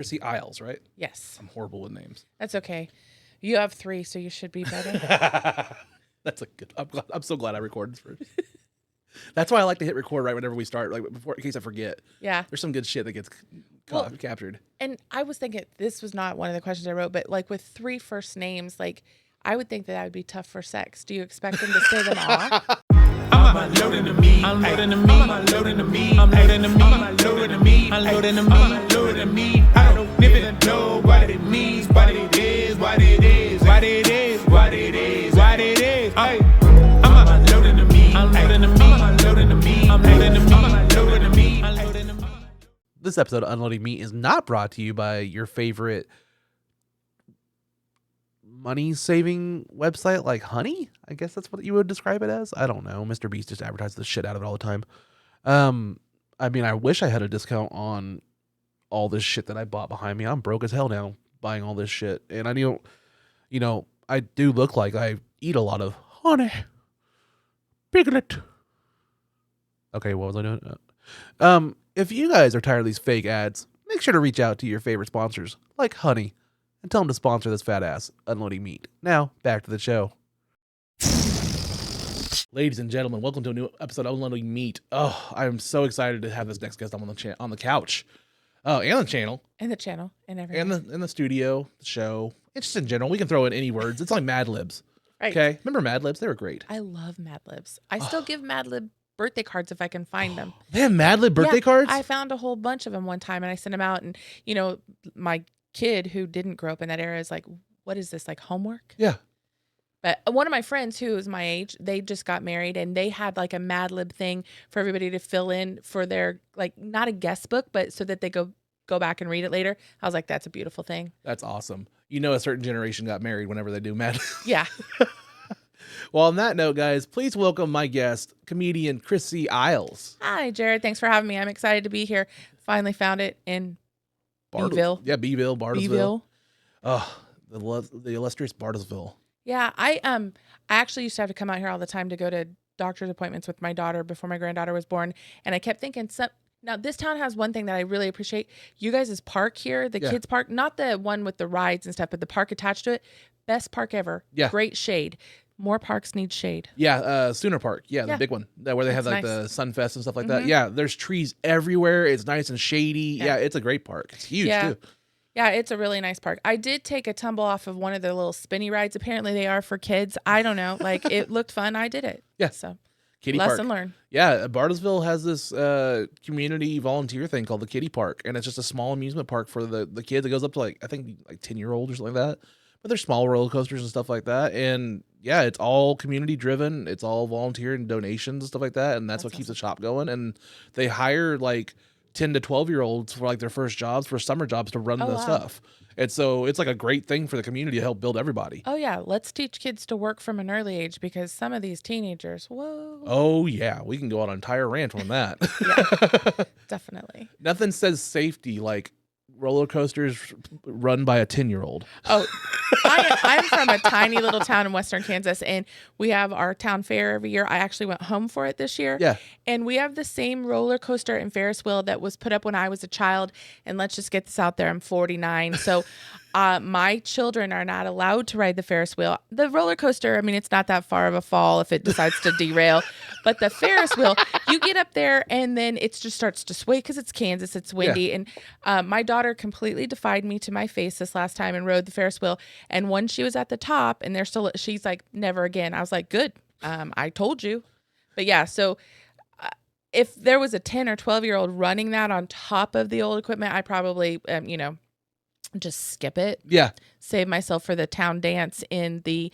Chrissy Iles, right? Yes. I'm horrible with names. That's okay. You have 3, so you should be better. That's a good. I'm so glad I recorded this first. That's why I like to hit record right whenever we start, like before, in case I forget. Yeah. There's some good shit that gets captured. And I was thinking, this was not one of the questions I wrote, but like with 3 first names, like I would think that would be tough for sex. Do you expect them to say them all? I'm unloading the meat. I'm loading the meat. I'm unloading the meat. I'm loading the meat. I'm unloading the meat. I'm loading the meat. I'm unloading the meat. I don't even know what it means, what it is, what it is, what it is, what it is, what it is. I'm unloading the meat. I'm loading the meat. I'm unloading the meat. I'm loading the meat. I'm unloading the meat. I'm loading the meat. This episode of Unloading Meat is not brought to you by your favorite money-saving website like Honey. I guess that's what you would describe it as. I don't know. Mr. Beast just advertises the shit out of it all the time. I mean, I wish I had a discount on all this shit that I bought behind me. I'm broke as hell now buying all this shit. And I don't, I do look like I eat a lot of honey. Piglet. Okay, what was I doing? If you guys are tired of these fake ads, make sure to reach out to your favorite sponsors like Honey and tell them to sponsor this fat ass Unloading Meat. Now, back to the show. Ladies and gentlemen, welcome to a new episode of Unloading Meat. Oh, I'm so excited to have this next guest on the couch. Oh, and the channel. And the channel. And everything. And in the studio, the show. It's just in general. We can throw in any words. It's like Mad Libs. Right. Okay? Remember Mad Libs? They were great. I love Mad Libs. I still give Mad Lib birthday cards if I can find them. They have Mad Lib birthday cards? I found a whole bunch of them one time and I sent them out. And, my kid who didn't grow up in that era is like, what is this, like homework? Yeah. But one of my friends who is my age, they just got married and they had like a Mad Lib thing for everybody to fill in for their, like, not a guest book, but so that they go back and read it later. I was like, that's a beautiful thing. That's awesome. A certain generation got married whenever they do Mad. Yeah. Well, on that note, guys, please welcome my guest, comedian Chrissy Iles. Hi, Jared. Thanks for having me. I'm excited to be here. Finally found it in Beeville. Yeah, Beeville, Bartlesville. Beeville. Oh, the illustrious Bartlesville. Yeah, I actually used to have to come out here all the time to go to doctor's appointments with my daughter before my granddaughter was born. And I kept thinking, now this town has one thing that I really appreciate. You guys' park here, the kids park, not the one with the rides and stuff, but the park attached to it. Best park ever. Yeah. Great shade. More parks need shade. Yeah, Sooner Park. Yeah, the big one. Where they have like the Sunfest and stuff like that. Yeah, there's trees everywhere. It's nice and shady. Yeah, it's a great park. It's huge too. Yeah, it's a really nice park. I did take a tumble off of one of the little spinny rides. Apparently they are for kids. I don't know. Like, it looked fun. I did it. Yeah. So Kitty lesson Park. learned. Yeah, Bartlesville has this community volunteer thing called the Kitty Park, and it's just a small amusement park for the kids. It goes up to I think 10-year-olds or something like that. But there's small roller coasters and stuff like that, and yeah, it's all community driven. It's all volunteer and donations and stuff like that, and that's what keeps the shop going. And they hire 10 to 12-year-olds for their first jobs, for summer jobs, to run the stuff. And so it's like a great thing for the community to help build everybody. Oh yeah, let's teach kids to work from an early age, because some of these teenagers, whoa. Oh yeah, we can go on an entire rant on that. Yeah, definitely. Nothing says safety like roller coasters run by a 10-year-old. Oh, I'm from a tiny little town in western Kansas, and we have our town fair every year. I actually went home for it this year. Yeah. And we have the same roller coaster and Ferris wheel that was put up when I was a child. And let's just get this out there. I'm 49. So my children are not allowed to ride the Ferris wheel. The roller coaster, I mean, it's not that far of a fall if it decides to derail. But the Ferris wheel, you get up there and then it just starts to sway because it's Kansas, it's windy. Yeah. And my daughter completely defied me to my face this last time and rode the Ferris wheel. And when she was at the top and she's like, never again. I was like, good. I told you. But yeah, so if there was a 10 or 12-year-old running that on top of the old equipment, I probably, just skip it. Yeah. Save myself for the town dance in the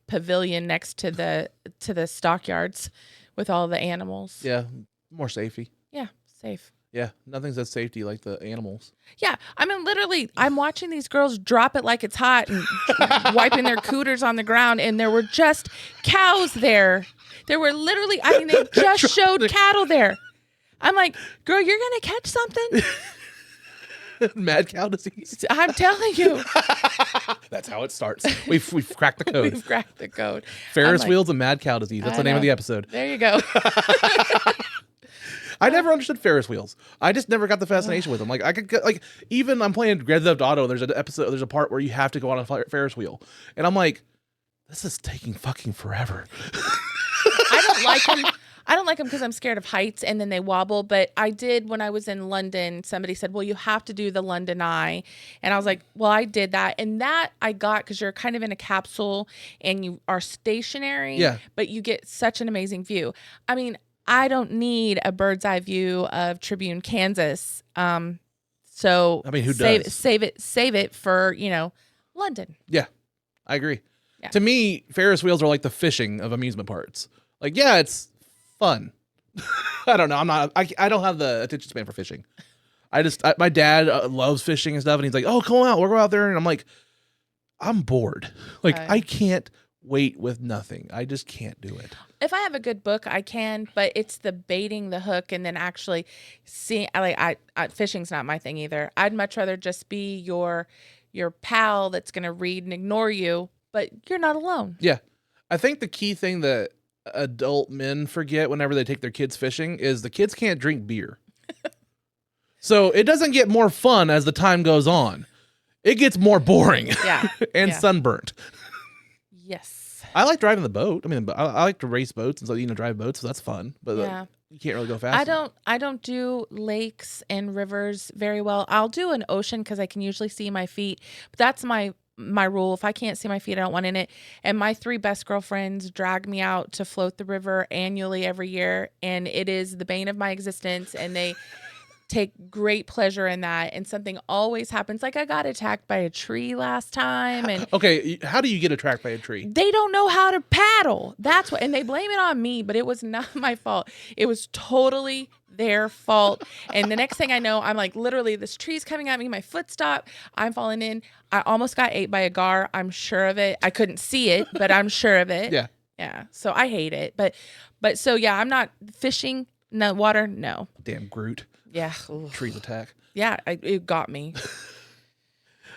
pavilion next to the stockyards with all the animals. Yeah. More safety. Yeah. Safe. Yeah. Nothing says safety like the animals. Yeah. I mean, literally, I'm watching these girls drop it like it's hot and wiping their cooters on the ground. And there were just cows there. There were literally, they just showed cattle there. I'm like, girl, you're going to catch something? Mad cow disease. I'm telling you. That's how it starts. We've cracked the code. We've cracked the code. Ferris wheels and mad cow disease. That's the name of the episode. There you go. I never understood Ferris wheels. I just never got the fascination with them. Like I could get, like even I'm playing Grand Theft Auto. There's a part where you have to go on a Ferris wheel, and I'm like, this is taking fucking forever. I don't like them. I don't like them because I'm scared of heights and then they wobble. But I did when I was in London. Somebody said, well, you have to do the London Eye. And I was like, well, I did that. And that I got because you're kind of in a capsule and you are stationary. Yeah. But you get such an amazing view. I mean, I don't need a bird's eye view of Tribune, Kansas. So I mean, who does? Save it for, London. Yeah, I agree. Yeah. To me, Ferris wheels are like the fishing of amusement parks. Like, yeah, it's fun. I don't know. I don't have the attention span for fishing. My dad loves fishing and stuff, and he's like, "Oh, come on out, we'll go out there." And I'm like, I'm bored. Like, I can't wait with nothing. I just can't do it. If I have a good book, I can, but it's the baiting the hook and then actually seeing. Fishing's not my thing either. I'd much rather just be your pal that's gonna read and ignore you, but you're not alone. Yeah, I think the key thing that adult men forget whenever they take their kids fishing is the kids can't drink beer. So it doesn't get more fun as the time goes on. It gets more boring. Yeah. and sunburnt. Yes. I like driving the boat. I mean, I like to race boats and so drive boats, so that's fun. But you can't really go fast. I don't do lakes and rivers very well. I'll do an ocean because I can usually see my feet. But that's my rule. If I can't see my feet, I don't want in it. And my 3 best girlfriends drag me out to float the river annually every year, and it is the bane of my existence. And they take great pleasure in that. And something always happens. Like I got attacked by a tree last time. And okay, how do you get attacked by a tree? they don't know how to paddle. That's what, and they blame it on me, but it was not my fault. It was totally their fault. And the next thing I know, I'm like, literally, this tree's coming at me. My foot stopped. I'm falling in. I almost got ate by a gar. I'm sure of it. I couldn't see it, but I'm sure of it. Yeah. Yeah. So I hate it. But so yeah, I'm not fishing. No water. No. Damn Groot. Yeah. Trees attack. Yeah. It got me.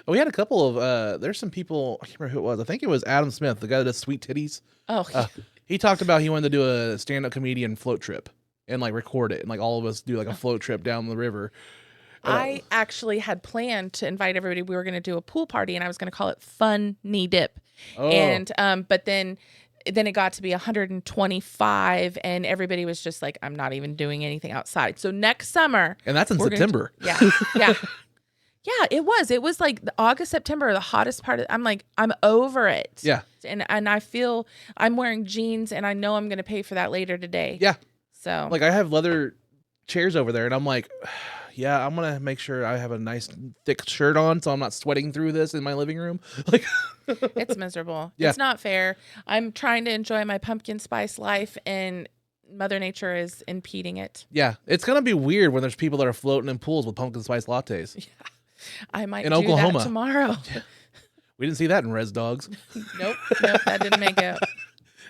We had a couple of, there's some people, I can't remember who it was. I think it was Adam Smith, the guy that does Sweet Titties. Oh, he talked about he wanted to do a stand-up comedian float trip and like record it and like all of us do like a float trip down the river. I actually had planned to invite everybody. We were going to do a pool party and I was going to call it Fun Knee Dip. Oh. And, but then it got to be 125 and everybody was just like, I'm not even doing anything outside. So next summer. And that's in September. Yeah. Yeah, it was like the August, September, the hottest part of, I'm like, I'm over it. Yeah. And I feel I'm wearing jeans and I know I'm going to pay for that later today. Yeah. So like I have leather chairs over there and I'm like, yeah, I'm going to make sure I have a nice thick shirt on so I'm not sweating through this in my living room. Like it's miserable. Yeah. It's not fair. I'm trying to enjoy my pumpkin spice life and Mother Nature is impeding it. Yeah. It's going to be weird when there's people that are floating in pools with pumpkin spice lattes. Yeah. I might in do Oklahoma that tomorrow. We didn't see that in Res Dogs. Nope, that didn't make it.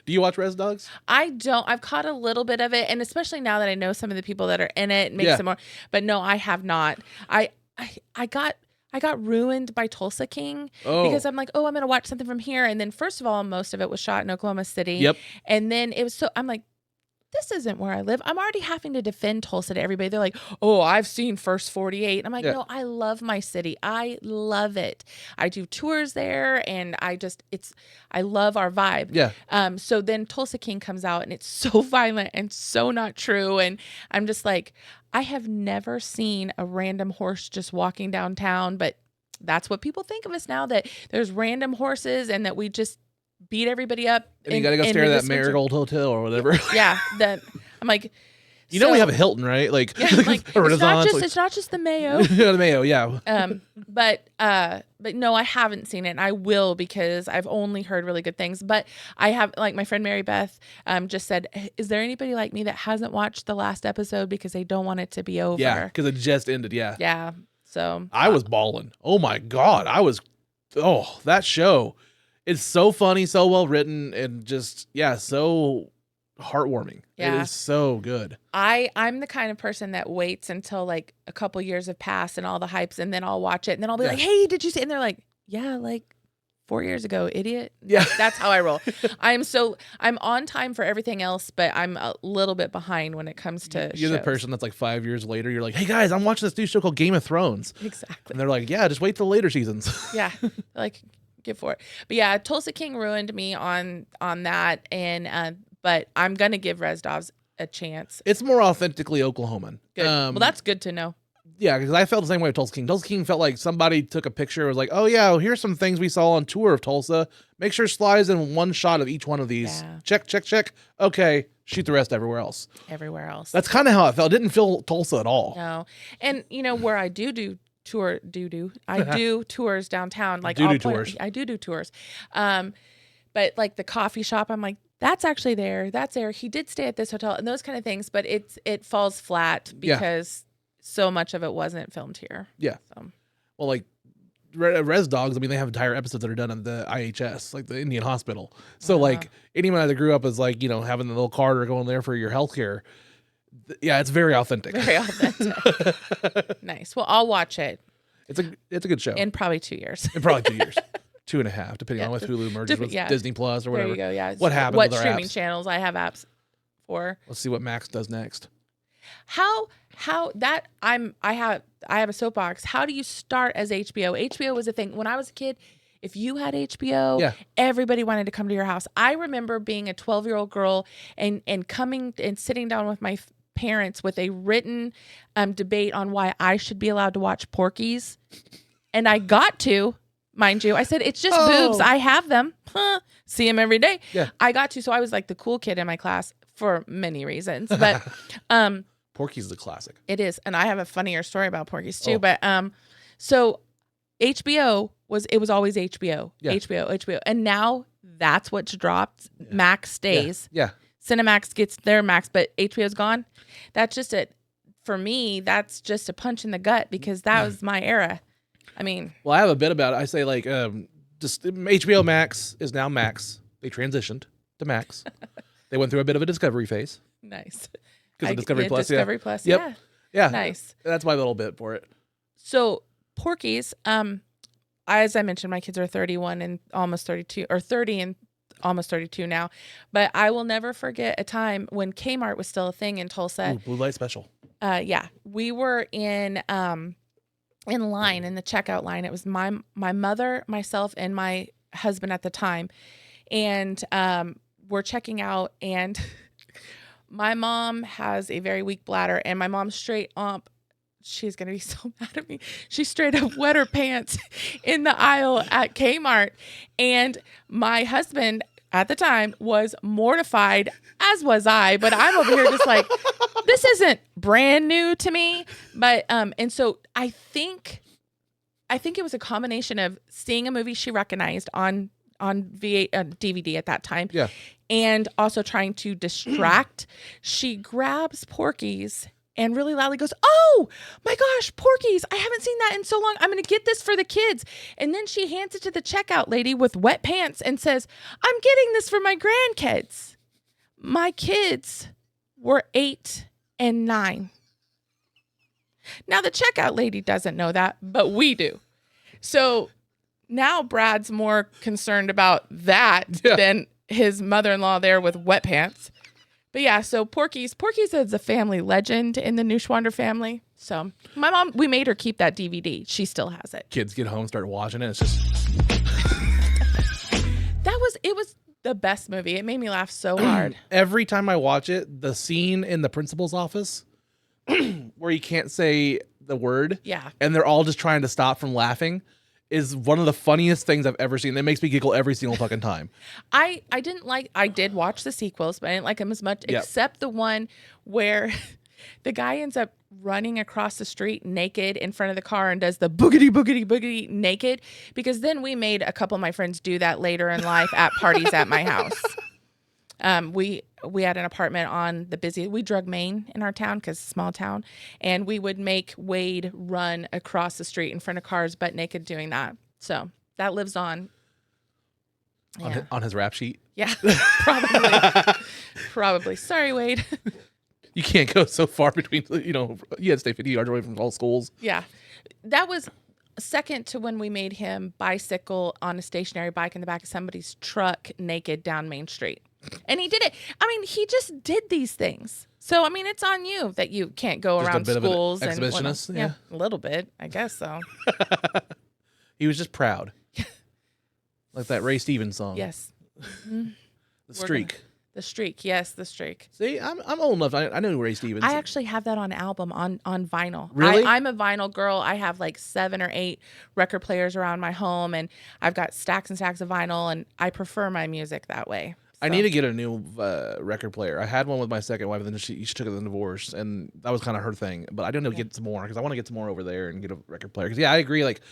Do you watch Res Dogs? I don't. I've caught a little bit of it, and especially now that I know some of the people that are in it, makes it more. But no, I have not. I got ruined by Tulsa King because I'm like, oh, I'm gonna watch something from here, and then first of all, most of it was shot in Oklahoma City. Yep. And then it was so I'm like, this isn't where I live. I'm already having to defend Tulsa to everybody. They're like, oh, I've seen First 48. I'm like, no, I love my city. I love it. I do tours there and I love our vibe. Yeah. So then Tulsa King comes out and it's so violent and so not true. And I'm just like, I have never seen a random horse just walking downtown, but that's what people think of us now, that there's random horses and that we just beat everybody up. And you got to go stare at that Marigold Hotel or whatever. Yeah. I'm like, you know, we have a Hilton, right? Like, yeah, like a Renaissance. It's not just the Mayo. Yeah, the Mayo, yeah. But no, I haven't seen it. And I will because I've only heard really good things. But I have, like my friend Mary Beth just said, is there anybody like me that hasn't watched the last episode because they don't want it to be over? Yeah, because it just ended, yeah. Yeah, so. I was bawling. Oh my God. That show. It's so funny, so well written, and just, so heartwarming. Yeah. It is so good. I'm the kind of person that waits until like a couple years have passed and all the hypes, and then I'll watch it, and then I'll be like, hey, did you see? And they're like, yeah, like 4 years ago, idiot. Yeah. That's how I roll. I'm on time for everything else, but I'm a little bit behind when it comes to You're shows. the person that's like 5 years later. You're like, hey guys, I'm watching this new show called Game of Thrones. Exactly. And they're like, yeah, just wait till later seasons. Yeah. Like, get for it. But yeah, Tulsa King ruined me on that. And, but I'm going to give Rezdov's a chance. It's more authentically Oklahoman. Good. Well, that's good to know. Yeah, because I felt the same way with Tulsa King. Tulsa King felt like somebody took a picture and was like, oh yeah, well, here's some things we saw on tour of Tulsa. Make sure slides in one shot of each one of these. Yeah. Check, check, check. Okay, shoot the rest everywhere else. Everywhere else. That's kind of how it felt. It didn't feel Tulsa at all. No. And, where I do tours downtown. Like tours. I do tours. But like the coffee shop, I'm like, that's actually there. That's there. He did stay at this hotel and those kind of things. But it falls flat because so much of it wasn't filmed here. Yeah. So. Well, like Res Dogs, I mean, they have entire episodes that are done on the IHS, like the Indian Hospital. So like anyone that grew up as like, having the little card or going there for your healthcare. Yeah, it's very authentic. Very authentic. Nice. Well, I'll watch it. It's a good show. In probably 2 years. In probably 2 years. 2.5, depending on what Hulu merges with Disney Plus or whatever. There you go, yeah. What happens what with our streaming apps. channels I have apps for. Let's see what Max does next. How that I have a soapbox. How do you start as HBO? HBO was a thing. When I was a kid, if you had HBO, everybody wanted to come to your house. I remember being a 12-year-old girl and coming and sitting down with my parents with a written debate on why I should be allowed to watch Porky's. And I got to, mind you, I said, it's just boobs. I have them. See them every day. Yeah. I got to. So I was like the cool kid in my class for many reasons. But Porky's the classic. it is. And I have a funnier story about Porky's too. But so HBO was always HBO. Yeah. HBO. And now that's what's dropped. Yeah. Max stays. Yeah. Cinemax gets their Max, but HBO's gone. That's just for me, that's just a punch in the gut because that was my era. I mean, well, I have a bit about it. I say like, just HBO Max is now Max. They transitioned to Max. They went through a bit of a discovery phase. Nice. Because of Discovery Plus. Discovery Plus. Yep. Yeah. Yeah. Nice. That's my little bit for it. So Porky's, as I mentioned, my kids are 31 and almost 32, or 30 and almost 32 now. But I will never forget a time when Kmart was still a thing in Tulsa. Ooh, Blue Light Special. Yeah, we were in line, in the checkout line. It was my mother, myself, and my husband at the time, and we're checking out. And my mom has a very weak bladder, and my mom straight up. She's going to be so mad at me. She straight up wet her pants in the aisle at Kmart. And my husband at the time was mortified, as was I. But I'm over here just like, this isn't brand new to me. But, and so I think it was a combination of seeing a movie she recognized on DVD at that time. Yeah. And also trying to distract. She grabs Porky's and really loudly goes, oh my gosh, Porky's. I haven't seen that in so long. I'm going to get this for the kids. And then she hands it to the checkout lady with wet pants and says, I'm getting this for my grandkids. My kids were 8 and 9. Now the checkout lady doesn't know that, but we do. So now Brad's more concerned about that than his mother-in-law there with wet pants. But yeah, so Porky's is a family legend in the Neuschwander family. So my mom, we made her keep that DVD. She still has it. Kids get home, start watching it. It's just it was the best movie. It made me laugh so hard. Every time I watch it, the scene in the principal's office where he can't say the word, and they're all just trying to stop from laughing, is one of the funniest things I've ever seen. It makes me giggle every single fucking time. I did watch the sequels, but I didn't like them as much, except the one where the guy ends up running across the street naked in front of the car and does the boogity, boogity, boogity naked. Because then we made a couple of my friends do that later in life at parties at my house. We had an apartment on we drug Main in our town because it's a small town, and we would make Wade run across the street in front of cars butt naked doing that. So that lives on. On his rap sheet? Yeah, probably. Sorry, Wade. You can't go so far between, you had to stay 50 yards away from all schools. Yeah. That was second to when we made him bicycle on a stationary bike in the back of somebody's truck naked down Main Street. And he did it. I mean, he just did these things. So, I mean, it's on you that you can't go Just around a bit schools. of an exhibitionist? And Yeah. a little bit. I guess so. He was just proud. Like that Ray Stevens song. Yes. The Streak. The Streak. Yes, The Streak. See, I'm old enough. I know Ray Stevens. I actually have that on album on vinyl. Really? I'm a vinyl girl. I have like 7 or 8 record players around my home, and I've got stacks and stacks of vinyl, and I prefer my music that way. I So, need to get a new record player. I had one with my second wife, and then she took it in the divorce, and that was kind of her thing. But I don't know, get some more because I want to get some more over there and get a record player. Because I agree. Like,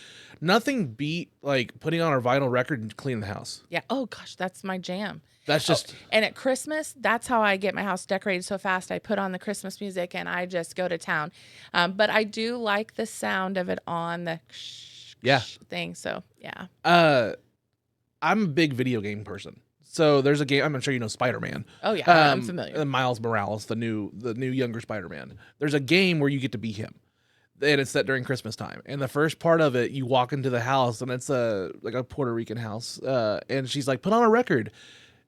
nothing beat like putting on our vinyl record and cleaning the house. yeah. Oh gosh, that's my jam. That's just And at Christmas, that's how I get my house decorated so fast. I put on the Christmas music and I just go to town. But I do like the sound of it on the thing. So yeah. I'm a big video game person. So there's a game. I'm sure you know Spider-Man. Oh yeah, I'm familiar. Miles Morales, the new younger Spider-Man. There's a game where you get to be him, and it's set during Christmas time. And the first part of it, you walk into the house, and it's like a Puerto Rican house. And she's like, "Put on a record,"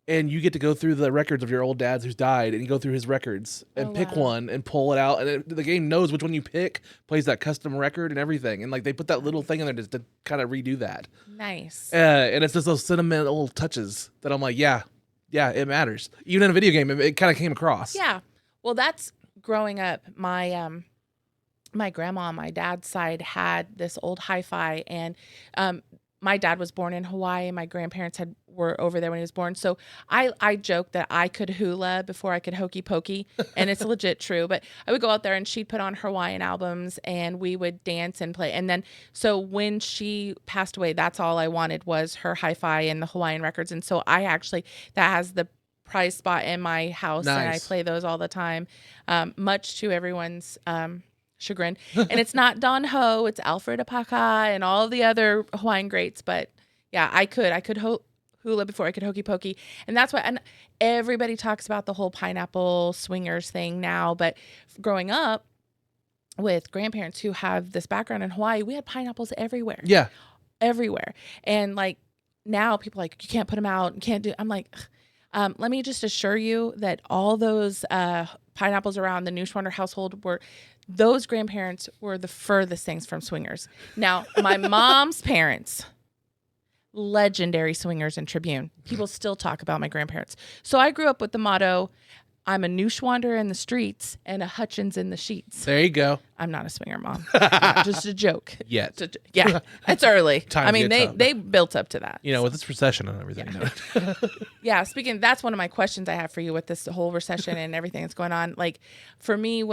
and you get to go through the records of your old dad's who's died, and you go through his records and pick one and pull it out, and the game knows which one you pick, plays that custom record and everything. And like they put that little thing in there just to kind of redo that. Nice. And it's just those sentimental touches that I'm like, yeah, it matters. Even in a video game, it kind of came across. Yeah. Well, that's growing up. My my grandma on my dad's side had this old hi-fi, and my dad was born in Hawaii. My grandparents were over there when he was born. So I joke that I could hula before I could hokey pokey, and it's legit true. But I would go out there and she'd put on Hawaiian albums and we would dance and play. And then so when she passed away, that's all I wanted was her hi-fi and the Hawaiian records. And so that has the prize spot in my house, and I play those all the time, much to everyone's chagrin. And it's not Don Ho, it's Alfred Apaka and all the other Hawaiian greats. But yeah, I could hula before I could hokey pokey. And that's why, and everybody talks about the whole pineapple swingers thing now. But growing up with grandparents who have this background in Hawaii, we had pineapples everywhere. Yeah. Everywhere. And like now people are like, you can't put them out, you can't do, I'm like, let me just assure you that all those pineapples around the Neuschwander household those grandparents were the furthest things from swingers. Now, my mom's parents, legendary swingers in Tribune. People still talk about my grandparents. So I grew up with the motto, I'm a Neuschwander in the streets and a Hutchins in the sheets. There you go. I'm not a swinger, Mom. Just a joke. Yet. Yeah, it's early. Time I mean, gets up. they built up to that. You know, with this recession and everything. Yeah. Yeah, that's one of my questions I have for you with this whole recession and everything that's going on. Like, for me,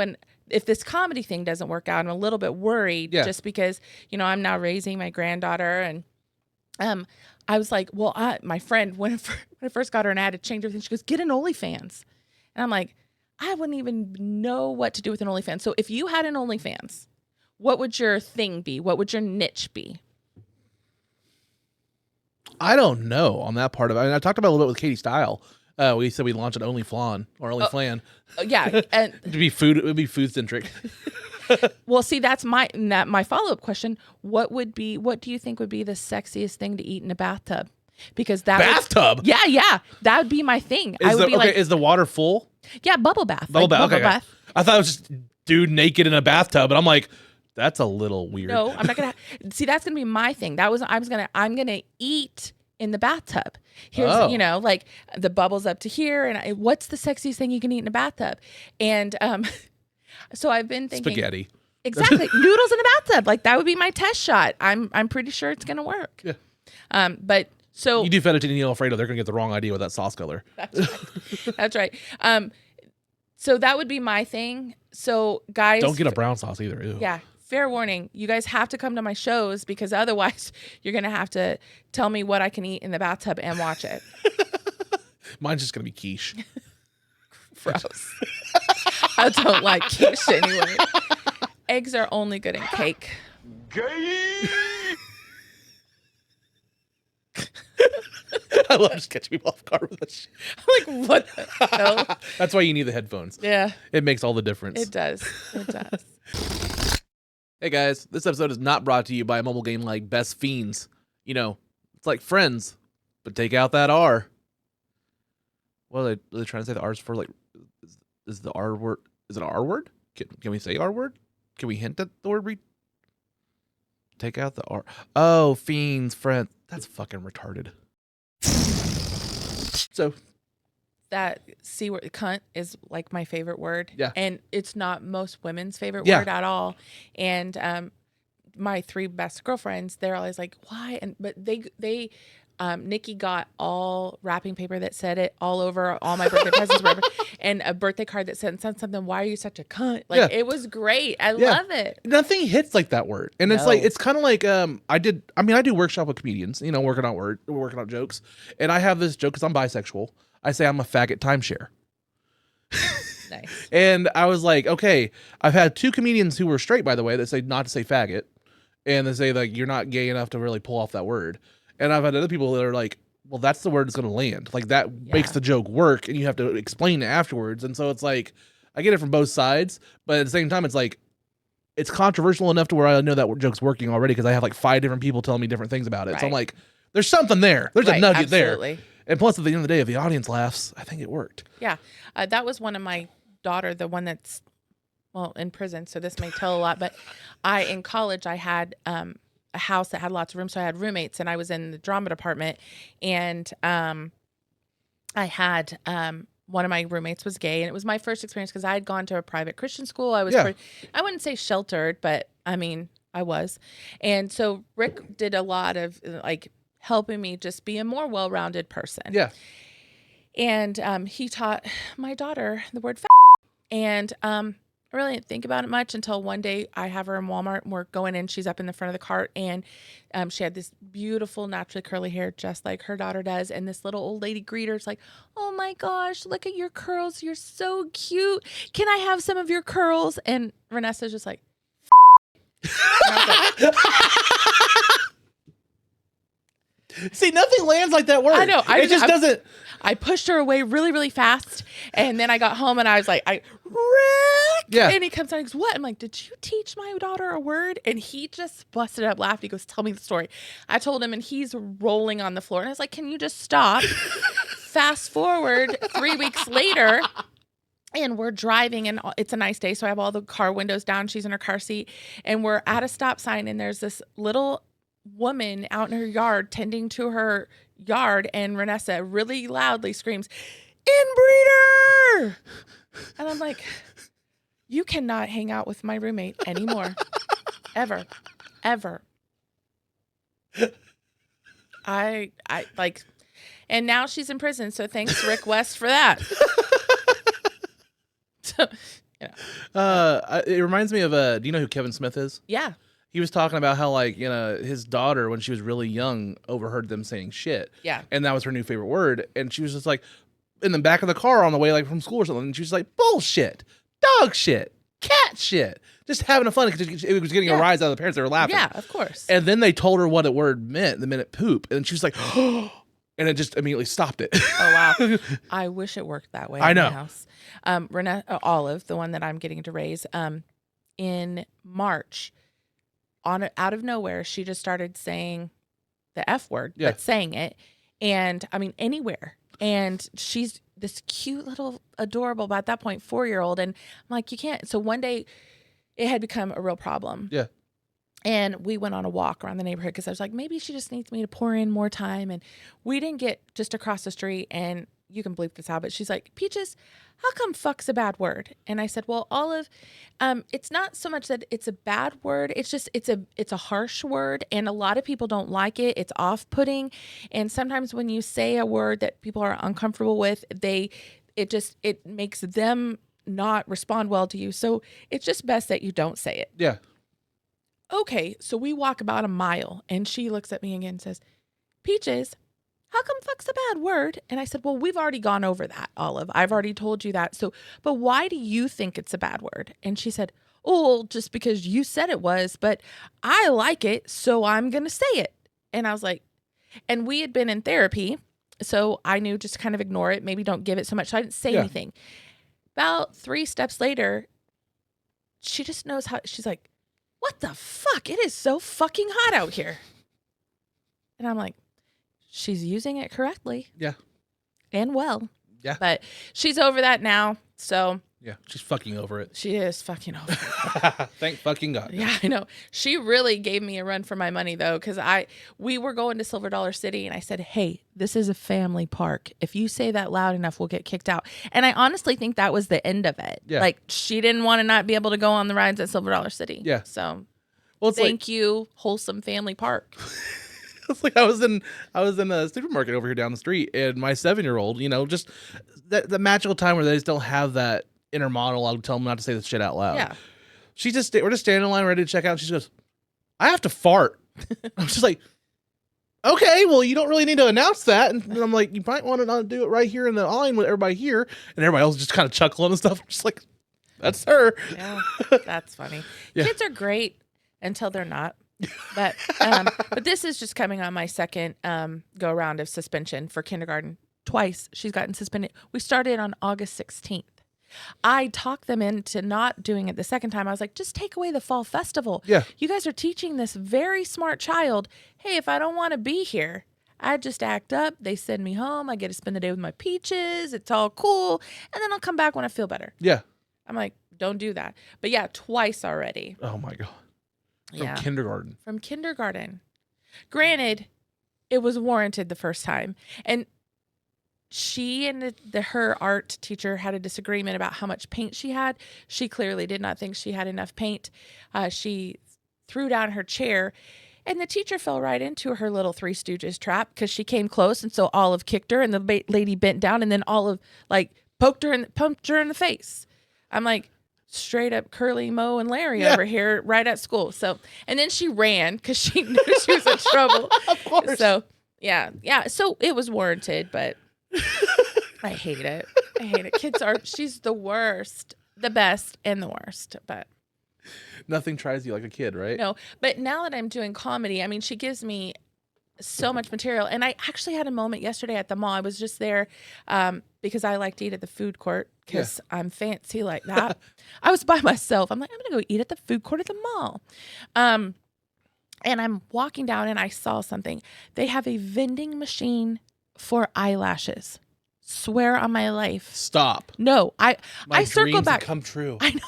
if this comedy thing doesn't work out, I'm a little bit worried just because, I'm now raising my granddaughter, and I was like, well, my friend, when I first got her and I had to change everything, she goes, get an OnlyFans. And I'm like, I wouldn't even know what to do with an OnlyFans. So if you had an OnlyFans, what would your thing be? What would your niche be? I don't know on that part of it. I talked about it a little bit with Katie Style. We said we launched an OnlyFlan or OnlyFlan. Yeah, and it would be food centric. Well, see, that's my follow-up question. What do you think would be the sexiest thing to eat in a bathtub? Because bathtub? Yeah. That would be my thing. Is the water full? Yeah, bubble bath. Bubble bath. I thought it was just dude naked in a bathtub, and I'm like, that's a little weird. No, I'm not gonna. See, that's gonna be my thing. I'm gonna eat in the bathtub. Here's, like the bubbles up to here, and what's the sexiest thing you can eat in a bathtub? And so I've been thinking spaghetti. Exactly, noodles in the bathtub. Like that would be my test shot. I'm pretty sure it's gonna work. Yeah. But so you do fettuccine Alfredo, they're gonna get the wrong idea with that sauce color. That's right. That's right. So that would be my thing. So guys, don't get a brown sauce either. Ew. Yeah. Fair warning. You guys have to come to my shows because otherwise you're going to have to tell me what I can eat in the bathtub and watch it. Mine's just going to be quiche. Gross. I don't like quiche anyway. Eggs are only good in cake. Gay. I love just catching people off guard with that shit. I'm like, what the hell? That's why you need the headphones. Yeah. It makes all the difference. It does. It does. Hey guys, this episode is not brought to you by a mobile game like Best Fiends. You know, it's like Friends, but take out that R. What are they trying to say? The R's for like, is the R word? Is it an R word? Can we say R word? Can we hint at the word? Take out the R. Oh, Fiends, Friends. That's fucking retarded. So that C word, cunt, is like my favorite word. Yeah. And it's not most women's favorite Yeah. word at all. And my 3 best girlfriends, they're always like, why? But they Nikki got all wrapping paper that said it all over all my birthday presents, whatever, and a birthday card that said something. Why are you such a cunt? Like, it was great. I love it. Nothing hits like that word, and it's kind of like I do workshop with comedians, working out jokes, and I have this joke because I'm bisexual. I say I'm a faggot timeshare. Nice. And I was like, okay, I've had 2 comedians who were straight, by the way, that say not to say faggot, and they say like you're not gay enough to really pull off that word. And I've had other people that are like, well, that's the word that's going to land. Like, that makes the joke work, and you have to explain it afterwards. And so it's like, I get it from both sides, but at the same time, it's like, it's controversial enough to where I know that joke's working already because I have like 5 different people telling me different things about it. Right. So I'm like, there's something there. There's a nugget there. And plus, at the end of the day, if the audience laughs, I think it worked. Yeah. That was one of my daughter, the one that's, in prison, so this may tell a lot, but in college, I had a house that had lots of rooms, so I had roommates, and I was in the drama department, and I had one of my roommates was gay, and it was my first experience because I had gone to a private Christian school. I was I wouldn't say sheltered, but I mean I was, and so Rick did a lot of like helping me just be a more well-rounded person. Yeah, and he taught my daughter the word and I really didn't think about it much until one day I have her in Walmart and we're going in. She's up in the front of the cart, and she had this beautiful, naturally curly hair, just like her daughter does. And this little old lady greeted her. It's like, oh my gosh, look at your curls. You're so cute. Can I have some of your curls? And Vanessa's just like, see, nothing lands like that word. I know. It just doesn't. I pushed her away really, really fast. And then I got home and I was like, Rick. Yeah. And he comes out and goes, what? I'm like, did you teach my daughter a word? And he just busted up laughing. He goes, tell me the story. I told him, and he's rolling on the floor. And I was like, can you just stop? Fast forward 3 weeks later. And we're driving, and it's a nice day. So I have all the car windows down. She's in her car seat. And we're at a stop sign. And there's this little woman out in her yard tending to her yard, and Renessa really loudly screams, inbreeder! And I'm like, you cannot hang out with my roommate anymore. Ever. I like, and now she's in prison, so thanks Rick West for that. So, it reminds me of do you know who Kevin Smith is? Yeah. He was talking about how, like, his daughter, when she was really young, overheard them saying shit. Yeah. And that was her new favorite word. And she was just like, in the back of the car on the way, like, from school or something. And she was like, bullshit, dog shit, cat shit. Just having a fun, because it was getting a rise out of the parents. They were laughing. Yeah, of course. And then they told her what a word meant the minute poop. And she was like, oh, and it just immediately stopped it. Oh, wow. I wish it worked that way in my house. Olive, the one that I'm getting to raise, in March, out of nowhere, she just started saying the F word, but saying it. And I mean, anywhere. And she's this cute little adorable, but at that point, 4-year-old. And I'm like, you can't. So one day it had become a real problem. Yeah. And we went on a walk around the neighborhood because I was like, maybe she just needs me to pour in more time. And we didn't get just across the street, and you can bleep this out, but she's like, Peaches, how come fuck's a bad word? And I said, well, Olive, it's not so much that it's a bad word. It's just, it's a harsh word, and a lot of people don't like it. It's off-putting. And sometimes when you say a word that people are uncomfortable with, it makes them not respond well to you. So it's just best that you don't say it. Yeah. Okay. So we walk about a mile, and she looks at me again and says, Peaches, how come fuck's a bad word? And I said, well, we've already gone over that, Olive. I've already told you that. So, but why do you think it's a bad word? And she said, oh, just because you said it was, but I like it, so I'm going to say it. And I was like, and we had been in therapy, so I knew just to kind of ignore it. Maybe don't give it so much. So I didn't say anything. About 3 steps later, she just knows how, she's like, what the fuck? It is so fucking hot out here. And I'm like, she's using it correctly. Yeah. And well. Yeah. But she's over that now. So. Yeah. She's fucking over it. She is fucking over it. Thank fucking God. Yeah, I know. She really gave me a run for my money, though, because we were going to Silver Dollar City, and I said, hey, this is a family park. If you say that loud enough, we'll get kicked out. And I honestly think that was the end of it. Yeah. Like, she didn't want to not be able to go on the rides at Silver Dollar City. Yeah. So, well, it's thank you, wholesome family park. It's like I was in a supermarket over here down the street, and my 7-year-old, just the magical time where they just don't have that inner monologue, tell them not to say this shit out loud. Yeah. We're just standing in line ready to check out, and she goes, I have to fart. I'm just like, okay, well, you don't really need to announce that. And I'm like, you might want to not do it right here in the line with everybody here. And everybody else just kind of chuckling and stuff. I'm just like, that's her. Yeah, that's funny. Yeah. Kids are great until they're not. But this is just coming on my second go around of suspension for kindergarten. Twice she's gotten suspended. We started on August 16th. I talked them into not doing it the second time. I was like, just take away the fall festival. Yeah. You guys are teaching this very smart child, hey, if I don't want to be here, I just act up. They send me home. I get to spend the day with my peaches. It's all cool. And then I'll come back when I feel better. Yeah. I'm like, don't do that. But yeah, twice already. Oh, my God. Yeah. Kindergarten. From kindergarten. Granted, it was warranted the first time. And she and her art teacher had a disagreement about how much paint she had. She clearly did not think she had enough paint. She threw down her chair, and the teacher fell right into her little Three Stooges trap because she came close, and so Olive kicked her, and the lady bent down, and then Olive pumped her in the face. I'm like, straight up Curly, Mo, and Larry over here right at school. So, and then she ran because she knew she was in trouble. Of course. So, yeah. So it was warranted, but I hate it. She's the worst, the best, and the worst. But nothing tries you like a kid, right? no. But now that I'm doing comedy, I mean, she gives me so much material. And I actually had a moment yesterday at the mall. I was just there because I like to eat at the food court because I'm fancy like that. I was by myself. I'm like, I'm going to go eat at the food court at the mall. And I'm walking down and I saw something. They have a vending machine for eyelashes. Swear on my life. Stop. No, I circled back. Come true. I know.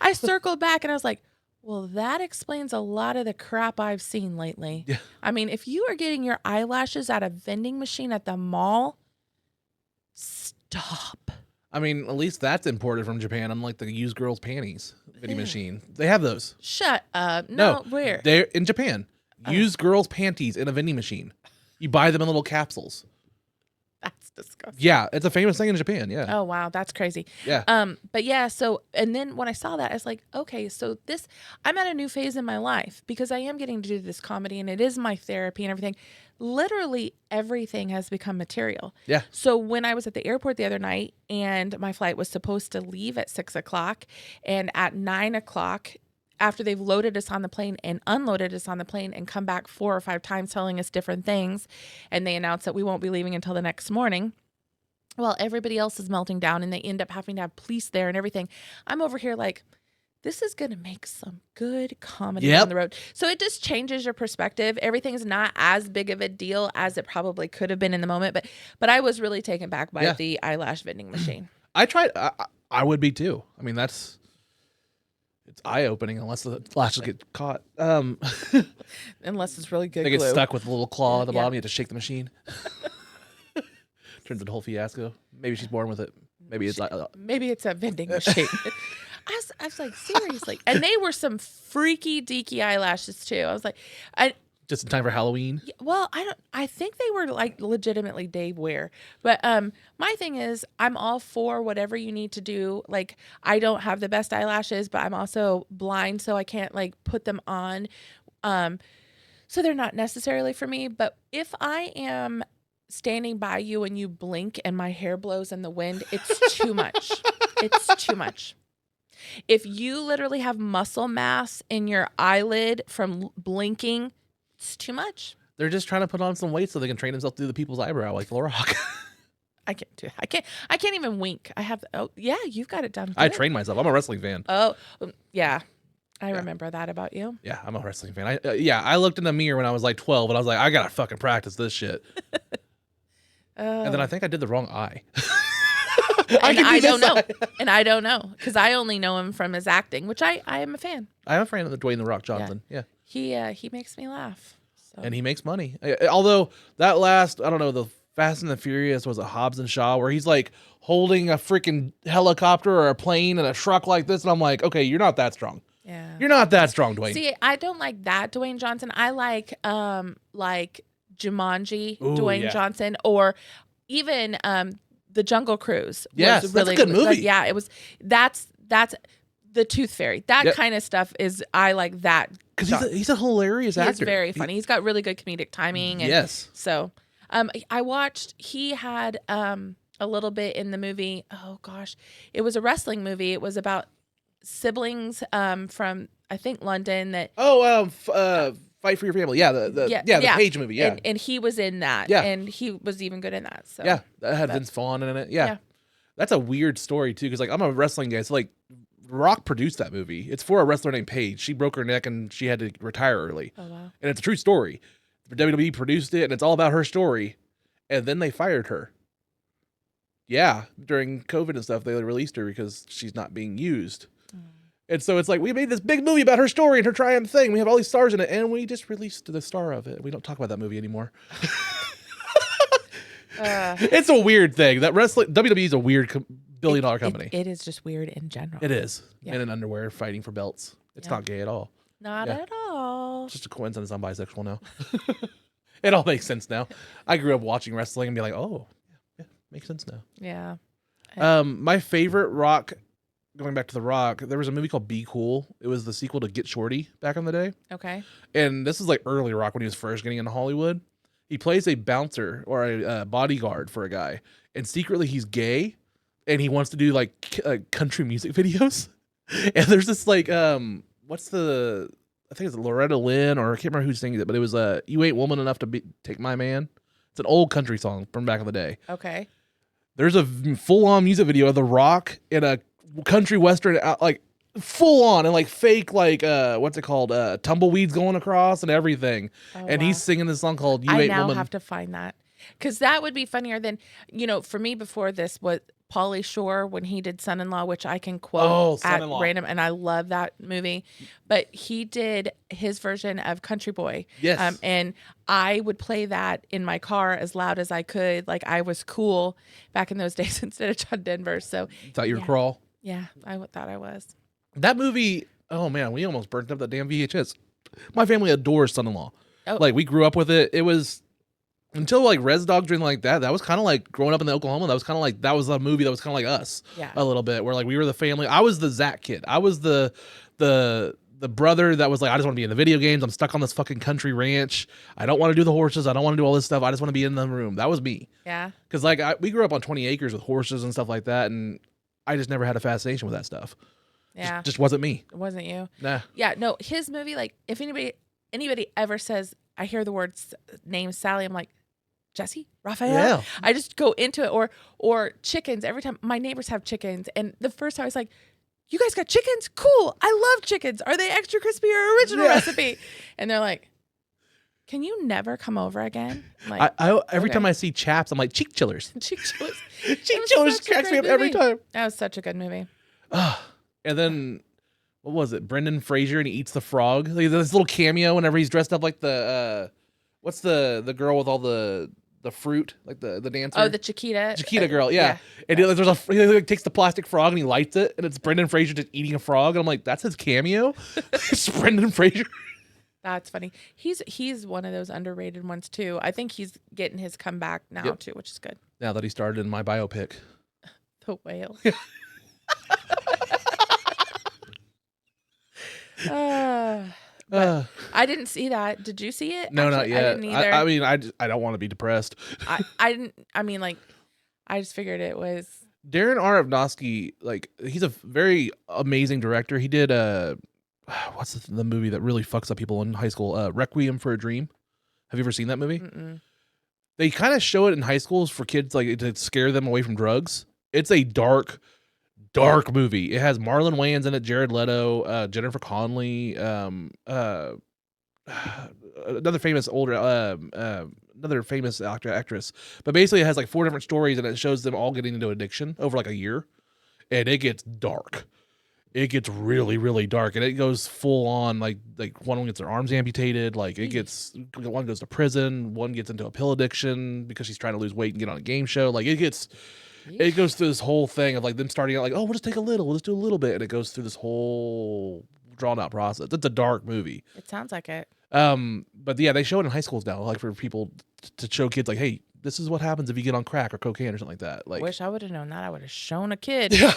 I circled back and I was like, well, that explains a lot of the crap I've seen lately. Yeah. I mean, if you are getting your eyelashes at a vending machine at the mall, stop. I mean, at least that's imported from Japan. Unlike the used girls' panties vending machine. They have those. Shut up. No, where? They're in Japan. Used girls' panties in a vending machine. You buy them in little capsules. That's disgusting. Yeah, it's a famous thing in Japan. Yeah. Oh, wow. That's crazy. Yeah. But yeah, so, and then when I saw that, I was like, okay, so I'm at a new phase in my life because I am getting to do this comedy and it is my therapy and everything. Literally everything has become material. Yeah. So when I was at the airport the other night and my flight was supposed to leave at 6:00 and at 9:00, after they've loaded us on the plane and unloaded us on the plane and come back 4 or 5 times telling us different things, and they announce that we won't be leaving until the next morning, well, everybody else is melting down and they end up having to have police there and everything. I'm over here like, this is going to make some good comedy on the road. So it just changes your perspective. Everything's not as big of a deal as it probably could have been in the moment, but I was really taken back by the eyelash vending machine. I tried. I would be too. I mean, it's eye-opening unless the lashes get caught. Unless it's really good they glue. get stuck with a little claw at the bottom. You have to shake the machine. Turns into a whole fiasco. Maybe she's born with it. Maybe it's a vending machine. I was like, seriously. And they were some freaky deaky eyelashes too. I was like, just in time for Halloween. Well, I think they were like legitimately day wear. But my thing is, I'm all for whatever you need to do. Like, I don't have the best eyelashes, but I'm also blind, so I can't like put them on. So they're not necessarily for me. But if I am standing by you and you blink and my hair blows in the wind, it's too much. It's too much. If you literally have muscle mass in your eyelid from blinking, it's too much. They're just trying to put on some weight so they can train themselves to do the people's eyebrow like The Rock. I can't do it. I can't even wink. I have. Oh yeah, you've got it done. I train myself. I'm a wrestling fan. Oh yeah. I remember that about you. Yeah, I'm a wrestling fan. I looked in the mirror when I was like 12, and I was like, I gotta fucking practice this shit. And then I think I did the wrong eye. I don't know. And I don't know because I only know him from his acting, which I am a fan. I'm a fan of the Dwayne The Rock Johnson. Yeah. He makes me laugh. So. And he makes money. Although that last, I don't know, the Fast and the Furious was a Hobbs and Shaw where he's like holding a freaking helicopter or a plane and a truck like this, and I'm like, okay, you're not that strong. Yeah. You're not that strong, Dwayne. See, I don't like that Dwayne Johnson. I like Jumanji, Dwayne Johnson, or even The Jungle Cruise. Yes, was that's a good movie. Yeah, it was. That's The Tooth Fairy. That kind of stuff is I like that because he's a hilarious actor. He's very funny. He's got really good comedic timing. And yes. So, I watched. He had a little bit in the movie. Oh gosh, it was a wrestling movie. It was about siblings from I think London that Fight for Your Family. Yeah, the Page movie. Yeah, and he was in that. Yeah, and he was even good in that. So yeah, that had Vince Vaughn in it. Yeah, that's a weird story too because like I'm a wrestling guy. So like Rock produced that movie. It's for a wrestler named Paige. She broke her neck and she had to retire early. Oh wow! And it's a true story. WWE produced it and it's all about her story. And then they fired her. Yeah, during COVID and stuff, they released her because she's not being used. And so it's like, we made this big movie about her story and her triumph thing. We have all these stars in it, and we just released the star of it. We don't talk about that movie anymore. It's a weird thing. That wrestling, WWE is a weird billion-dollar company. It is just weird in general. It is. Yeah. Men in underwear fighting for belts. It's not gay at all. Not at all. It's just a coincidence I'm bisexual now. It all makes sense now. I grew up watching wrestling and be like, oh, yeah, makes sense now. Yeah. My favorite Rock... Going back to The Rock, there was a movie called Be Cool. It was the sequel to Get Shorty back in the day. Okay. And this is like early Rock when he was first getting into Hollywood. He plays a bouncer or a bodyguard for a guy. And secretly he's gay. And he wants to do like country music videos. And there's this like, I think it's Loretta Lynn or I can't remember who sings it. But it was You Ain't Woman Enough to Take My Man. It's an old country song from back in the day. Okay. There's a full-on music video of The Rock in a country western, like full on and like fake, like what's it called, tumbleweeds going across and everything. And he's singing this song called You Ain't Woman. I now have to find that because that would be funnier than, for me before this, what Pauly Shore when he did Son-in-Law, which I can quote at random, and I love that movie. But he did his version of Country Boy. Yes. And I would play that in my car as loud as I could. Like I was cool back in those days instead of John Denver. So thought you were Crawl. Yeah, I thought I was. That movie, oh man, we almost burnt up that damn VHS. My family adores Son-in-Law. Oh. Like we grew up with it. It was until like Res Dogs or anything like that. That was kind of like growing up in Oklahoma. That was kind of like, that was a movie that was kind of like us a little bit, where like we were the family. I was the Zach kid. I was the brother that was like, I just want to be in the video games. I'm stuck on this fucking country ranch. I don't want to do the horses. I don't want to do all this stuff. I just want to be in the room. That was me. Yeah. Because like we grew up on 20 acres with horses and stuff like that, and I just never had a fascination with that stuff. Yeah. Just wasn't me. It wasn't you. Nah. Yeah, no, his movie, like, if anybody ever says, I hear the words name Sally, I'm like, Jesse? Raphael? Yeah. I just go into it. Or chickens. Every time my neighbors have chickens. And the first time I was like, you guys got chickens? Cool. I love chickens. Are they extra crispy or original recipe? And they're like, can you never come over again? Like, every time I see chaps, I'm like, cheek chillers. Cheek chillers. Cheek chillers cracks me up every time. That was such a good movie. And then, what was it? Brendan Fraser, and he eats the frog. Like, this little cameo whenever he's dressed up like the, what's the girl with all the fruit, like the dancer? Oh, the Chiquita girl, yeah. And he like, takes the plastic frog and he lights it, and it's Brendan Fraser just eating a frog. And I'm like, that's his cameo? It's Brendan Fraser. That's funny. He's one of those underrated ones too. I think he's getting his comeback now too, which is good. Now that he started in my biopic. The Whale. I didn't see that. Did you see it? No, actually, not yet. I didn't either. I mean, I don't want to be depressed. I didn't. I mean, like, I just figured it was. Darren Aronofsky, like, he's a very amazing director. He did what's the movie that really fucks up people in high school? Requiem for a Dream. Have you ever seen that movie? Mm-mm. They kind of show it in high schools for kids, like, to scare them away from drugs. It's a dark dark movie. It has Marlon Wayans in it, Jared Leto, Jennifer Connelly, another famous actress. But basically, it has like 4 different stories, and it shows them all getting into addiction over like a year, and it gets dark. It gets really, really dark, and it goes full on. Like one gets their arms amputated. Like one goes to prison. One gets into a pill addiction because she's trying to lose weight and get on a game show. Like it goes through this whole thing of like them starting out like, oh, we'll just take a little, we'll just do a little bit, and it goes through this whole drawn out process. It's a dark movie. It sounds like it. But yeah, they show it in high schools now, like for people to show kids like, hey, this is what happens if you get on crack or cocaine or something like that. Like, wish I would have known that. I would have shown a kid. Yeah.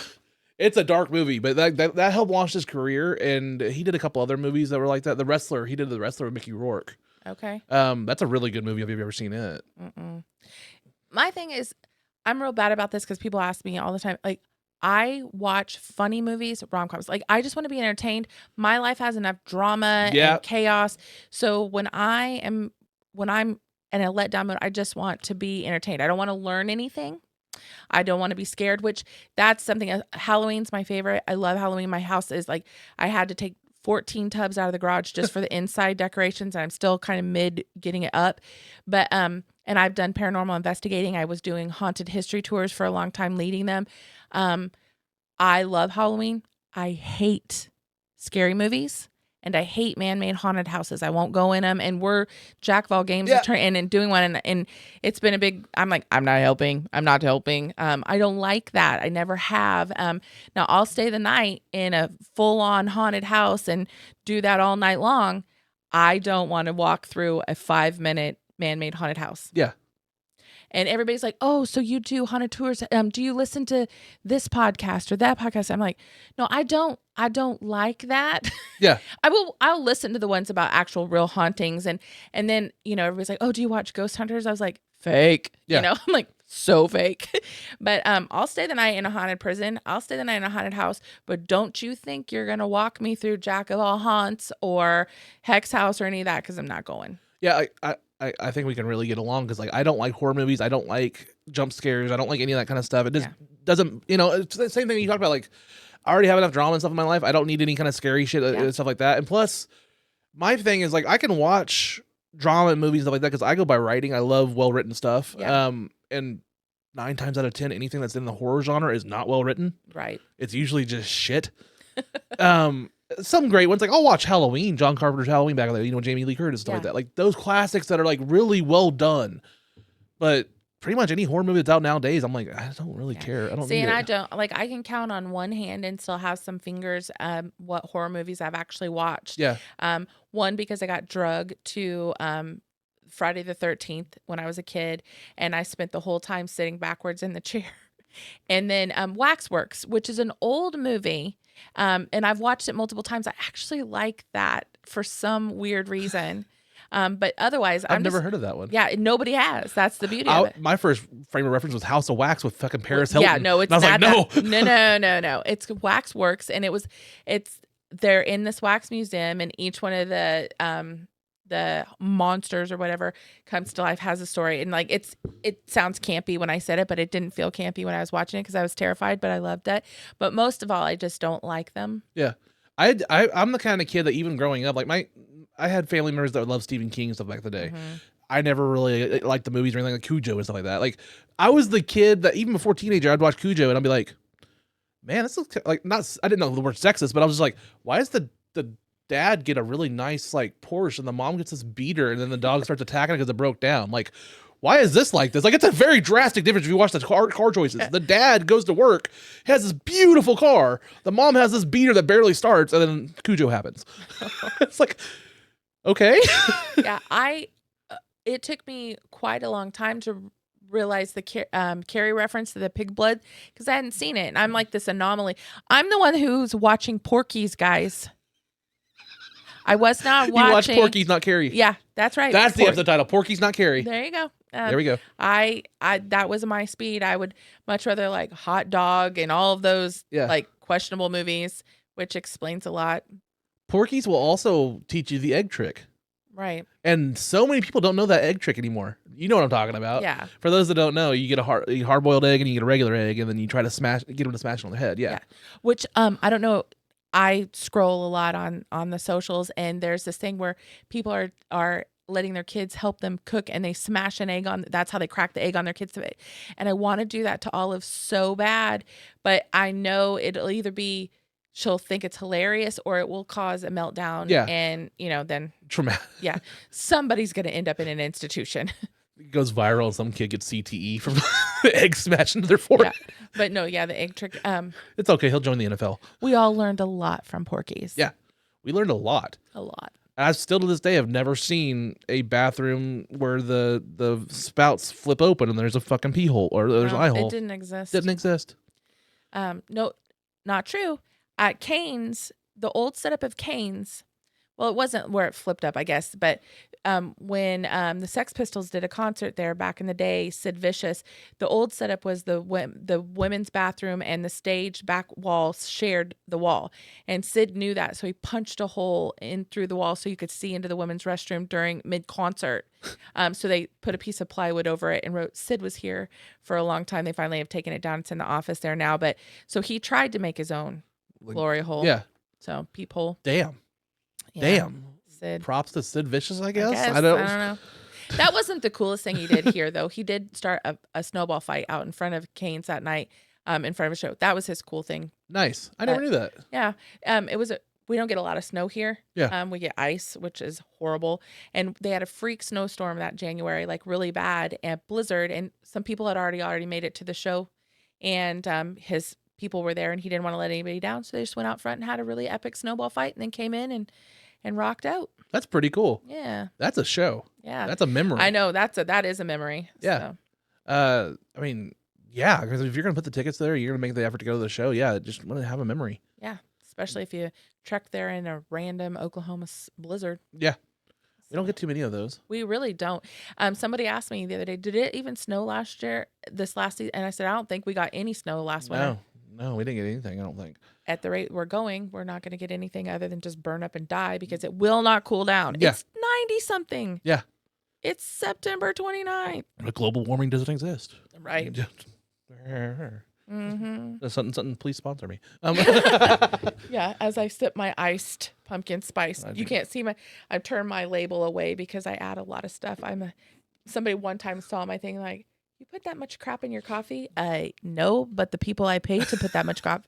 It's a dark movie, but that helped launch his career, and he did a couple other movies that were like that. He did The Wrestler with Mickey Rourke. Okay. That's a really good movie. Have you ever seen it? Mm-mm. My thing is, I'm real bad about this because people ask me all the time, like, I watch funny movies, rom-coms. Like, I just want to be entertained. My life has enough drama and chaos. So when I'm in a letdown mode, I just want to be entertained. I don't want to learn anything. I don't want to be scared, which that's something. Halloween's my favorite. I love Halloween. My house is like, I had to take 14 tubs out of the garage just for the inside decorations, and I'm still kind of mid getting it up. But and I've done paranormal investigating. I was doing haunted history tours for a long time, leading them. I love Halloween. I hate scary movies. And I hate man-made haunted houses. I won't go in them. And we're jack of all games and doing one. And it's been a big, I'm like, I'm not helping. I don't like that. I never have. Now I'll stay the night in a full-on haunted house and do that all night long. I don't want to walk through a 5-minute man-made haunted house. Yeah. And everybody's like, oh, so you do haunted tours. Do you listen to this podcast or that podcast? I'm like, no, I don't like that. Yeah. I'll listen to the ones about actual real hauntings. And then, everybody's like, oh, do you watch Ghost Hunters? I was like, fake. Yeah. I'm like, so fake. But I'll stay the night in a haunted prison. I'll stay the night in a haunted house. But don't you think you're going to walk me through Jack of all haunts or Hex House or any of that, because I'm not going. Yeah, I think we can really get along because like I don't like horror movies. I don't like jump scares. I don't like any of that kind of stuff. It just doesn't, it's the same thing you talked about. Like I already have enough drama and stuff in my life. I don't need any kind of scary shit and stuff like that. And plus, my thing is like I can watch drama and movies and stuff like that because I go by writing. I love well written stuff. Yeah. And 9 times out of 10, anything that's in the horror genre is not well written. Right. It's usually just shit. Some great ones, like I'll watch Halloween, John Carpenter's Halloween back in the day, Jamie Lee Curtis, stuff like that. Like those classics that are like really well done. But pretty much any horror movie that's out nowadays, I'm like, I don't really care. I don't need it. I don't like. I can count on one hand and still have some fingers what horror movies I've actually watched. Yeah. One because I got drugged to Friday the 13th when I was a kid, and I spent the whole time sitting backwards in the chair. And then Waxworks, which is an old movie. And I've watched it multiple times. I actually like that for some weird reason. But otherwise, I've never heard of that one. Yeah, nobody has. That's the beauty of it. My first frame of reference was House of Wax with fucking Paris Hilton. Yeah, no, it's not. Like, no. It's Waxworks, and they're in this wax museum, and each one of the monsters or whatever comes to life, has a story, and like it sounds campy when I said it, but it didn't feel campy when I was watching it because I was terrified, but I loved it. But most of all, I just don't like them. Yeah, I'm the kind of kid that even growing up, like I had family members that would love Stephen King and stuff back in the day. Mm-hmm. I never really liked the movies or anything like Cujo and stuff like that. Like I was the kid that even before teenager, I'd watch Cujo and I'd be like, man, this looks like not. I didn't know the word sexist, but I was just like, why is the dad get a really nice like Porsche and the mom gets this beater and then the dog starts attacking it because it broke down? Like, why is this like this? Like, it's a very drastic difference if you watch the car choices. The dad goes to work, has this beautiful car. The mom has this beater that barely starts, and then Cujo happens. It's like, okay. Yeah, it took me quite a long time to realize the Carrie reference to the pig blood because I hadn't seen it, and I'm like this anomaly. I'm the one who's watching Porky's, guys. I was not watching. You watch Porky's, not Carrie. Yeah, that's right. That's the episode title. Porky's, not Carrie. There you go. There we go. I that was my speed. I would much rather like Hot Dog and all of those like questionable movies, which explains a lot. Porky's will also teach you the egg trick. Right. And so many people don't know that egg trick anymore. You know what I'm talking about. Yeah. For those that don't know, you get a hard-boiled egg and you get a regular egg, and then you try to get them to smash it on the head. Yeah. Which I don't know. I scroll a lot on the socials, and there's this thing where people are letting their kids help them cook, and they smash an egg on. That's how they crack the egg on their kids today. And I want to do that to Olive so bad, but I know it'll either be she'll think it's hilarious or it will cause a meltdown. Yeah. And then Traumatic. yeah, somebody's gonna end up in an institution. It goes viral, and some kid gets CTE from the egg smashed into their forehead. Yeah. But no, yeah, the egg trick. It's okay. He'll join the NFL. We all learned a lot from Porky's. Yeah. We learned a lot. A lot. I still to this day have never seen a bathroom where the spouts flip open and there's a fucking pee hole or there's an eye hole. It didn't exist. Didn't exist. No, not true. At Cane's, the old setup of Cane's, well, it wasn't where it flipped up, I guess, but when the Sex Pistols did a concert there back in the day, Sid Vicious, the old setup was the women's bathroom and the stage back wall shared the wall. And Sid knew that, so he punched a hole in through the wall so you could see into the women's restroom during mid-concert. So they put a piece of plywood over it and wrote, Sid was here for a long time. They finally have taken it down. It's in the office there now. But so he tried to make his own glory hole. Yeah. So peephole. Damn. Yeah. Damn. Sid. Props to Sid Vicious, I guess. I don't know. That wasn't the coolest thing he did here, though. He did start a snowball fight out in front of Cane's that night, in front of a show. That was his cool thing. Nice. I never knew that. Yeah. We don't get a lot of snow here. Yeah. We get ice, which is horrible. And they had a freak snowstorm that January, like really bad, and blizzard. And some people had already made it to the show, and his people were there, and he didn't want to let anybody down, so they just went out front and had a really epic snowball fight, and then came in and rocked out. That's pretty cool. Yeah. That's a show. Yeah. That's a memory. I know that is a memory. Yeah. So. I mean, yeah, because if you're gonna put the tickets there, you're gonna make the effort to go to the show. Yeah, just want to have a memory. Yeah. Especially if you trek there in a random Oklahoma blizzard. Yeah. We don't get too many of those. We really don't. Somebody asked me the other day, did it even snow this last season? And I said, I don't think we got any snow last winter. No, we didn't get anything, I don't think. At the rate we're going, we're not going to get anything other than just burn up and die because it will not cool down. Yeah. It's 90 something. Yeah. It's September 29th. But global warming doesn't exist. Right. Mm-hmm. Something, please sponsor me. Yeah, as I sip my iced pumpkin spice. You can't see I've turned my label away because I add a lot of stuff. Somebody one time saw my thing like, you put that much crap in your coffee? No, but the people I pay to put that much crap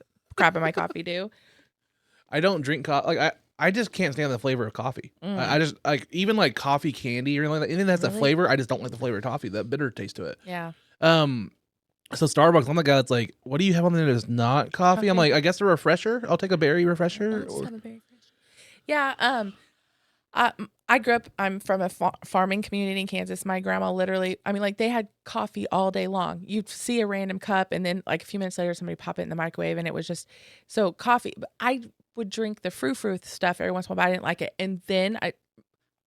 in my coffee do. I don't drink coffee. Like I just can't stand the flavor of coffee. I just like even like coffee candy or anything like that. Anything that's a flavor, I just don't like the flavor of coffee. The bitter taste to it. Yeah. So Starbucks, I'm the guy that's like, what do you have on there that's not coffee? I'm like, I guess a refresher. I'll take a berry refresher. Yeah. I grew up, I'm from a farming community in Kansas. My grandma literally, they had coffee all day long. You'd see a random cup and then like a few minutes later, somebody pop it in the microwave and it was just, so coffee. But I would drink the frou-frou stuff every once in a while, but I didn't like it. And then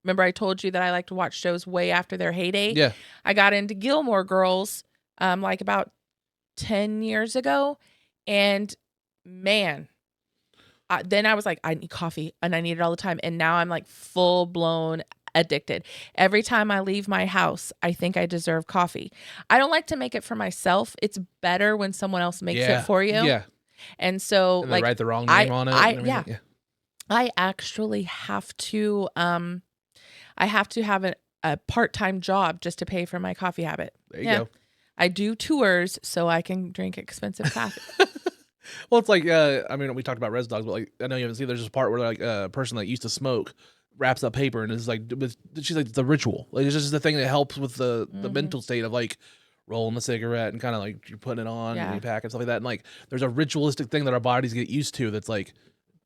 remember I told you that I like to watch shows way after their heyday. Yeah. I got into Gilmore Girls, like about 10 years ago. And man, then I was like, I need coffee and I need it all the time. And now I'm like full blown addicted. Every time I leave my house, I think I deserve coffee. I don't like to make it for myself. It's better when someone else makes it for you. Yeah. And so and like write the wrong name on it. Yeah. I actually have to, have a part-time job just to pay for my coffee habit. There you go. I do tours so I can drink expensive coffee. Well, it's like, we talked about Res Dogs, but like, I know you haven't seen, there's this part where like a person that used to smoke wraps up paper and is like, she's like, it's a ritual. Like, it's just the thing that helps with the mental state of like rolling the cigarette and kind of like you're putting it on and you pack and stuff like that. And like, there's a ritualistic thing that our bodies get used to that's like,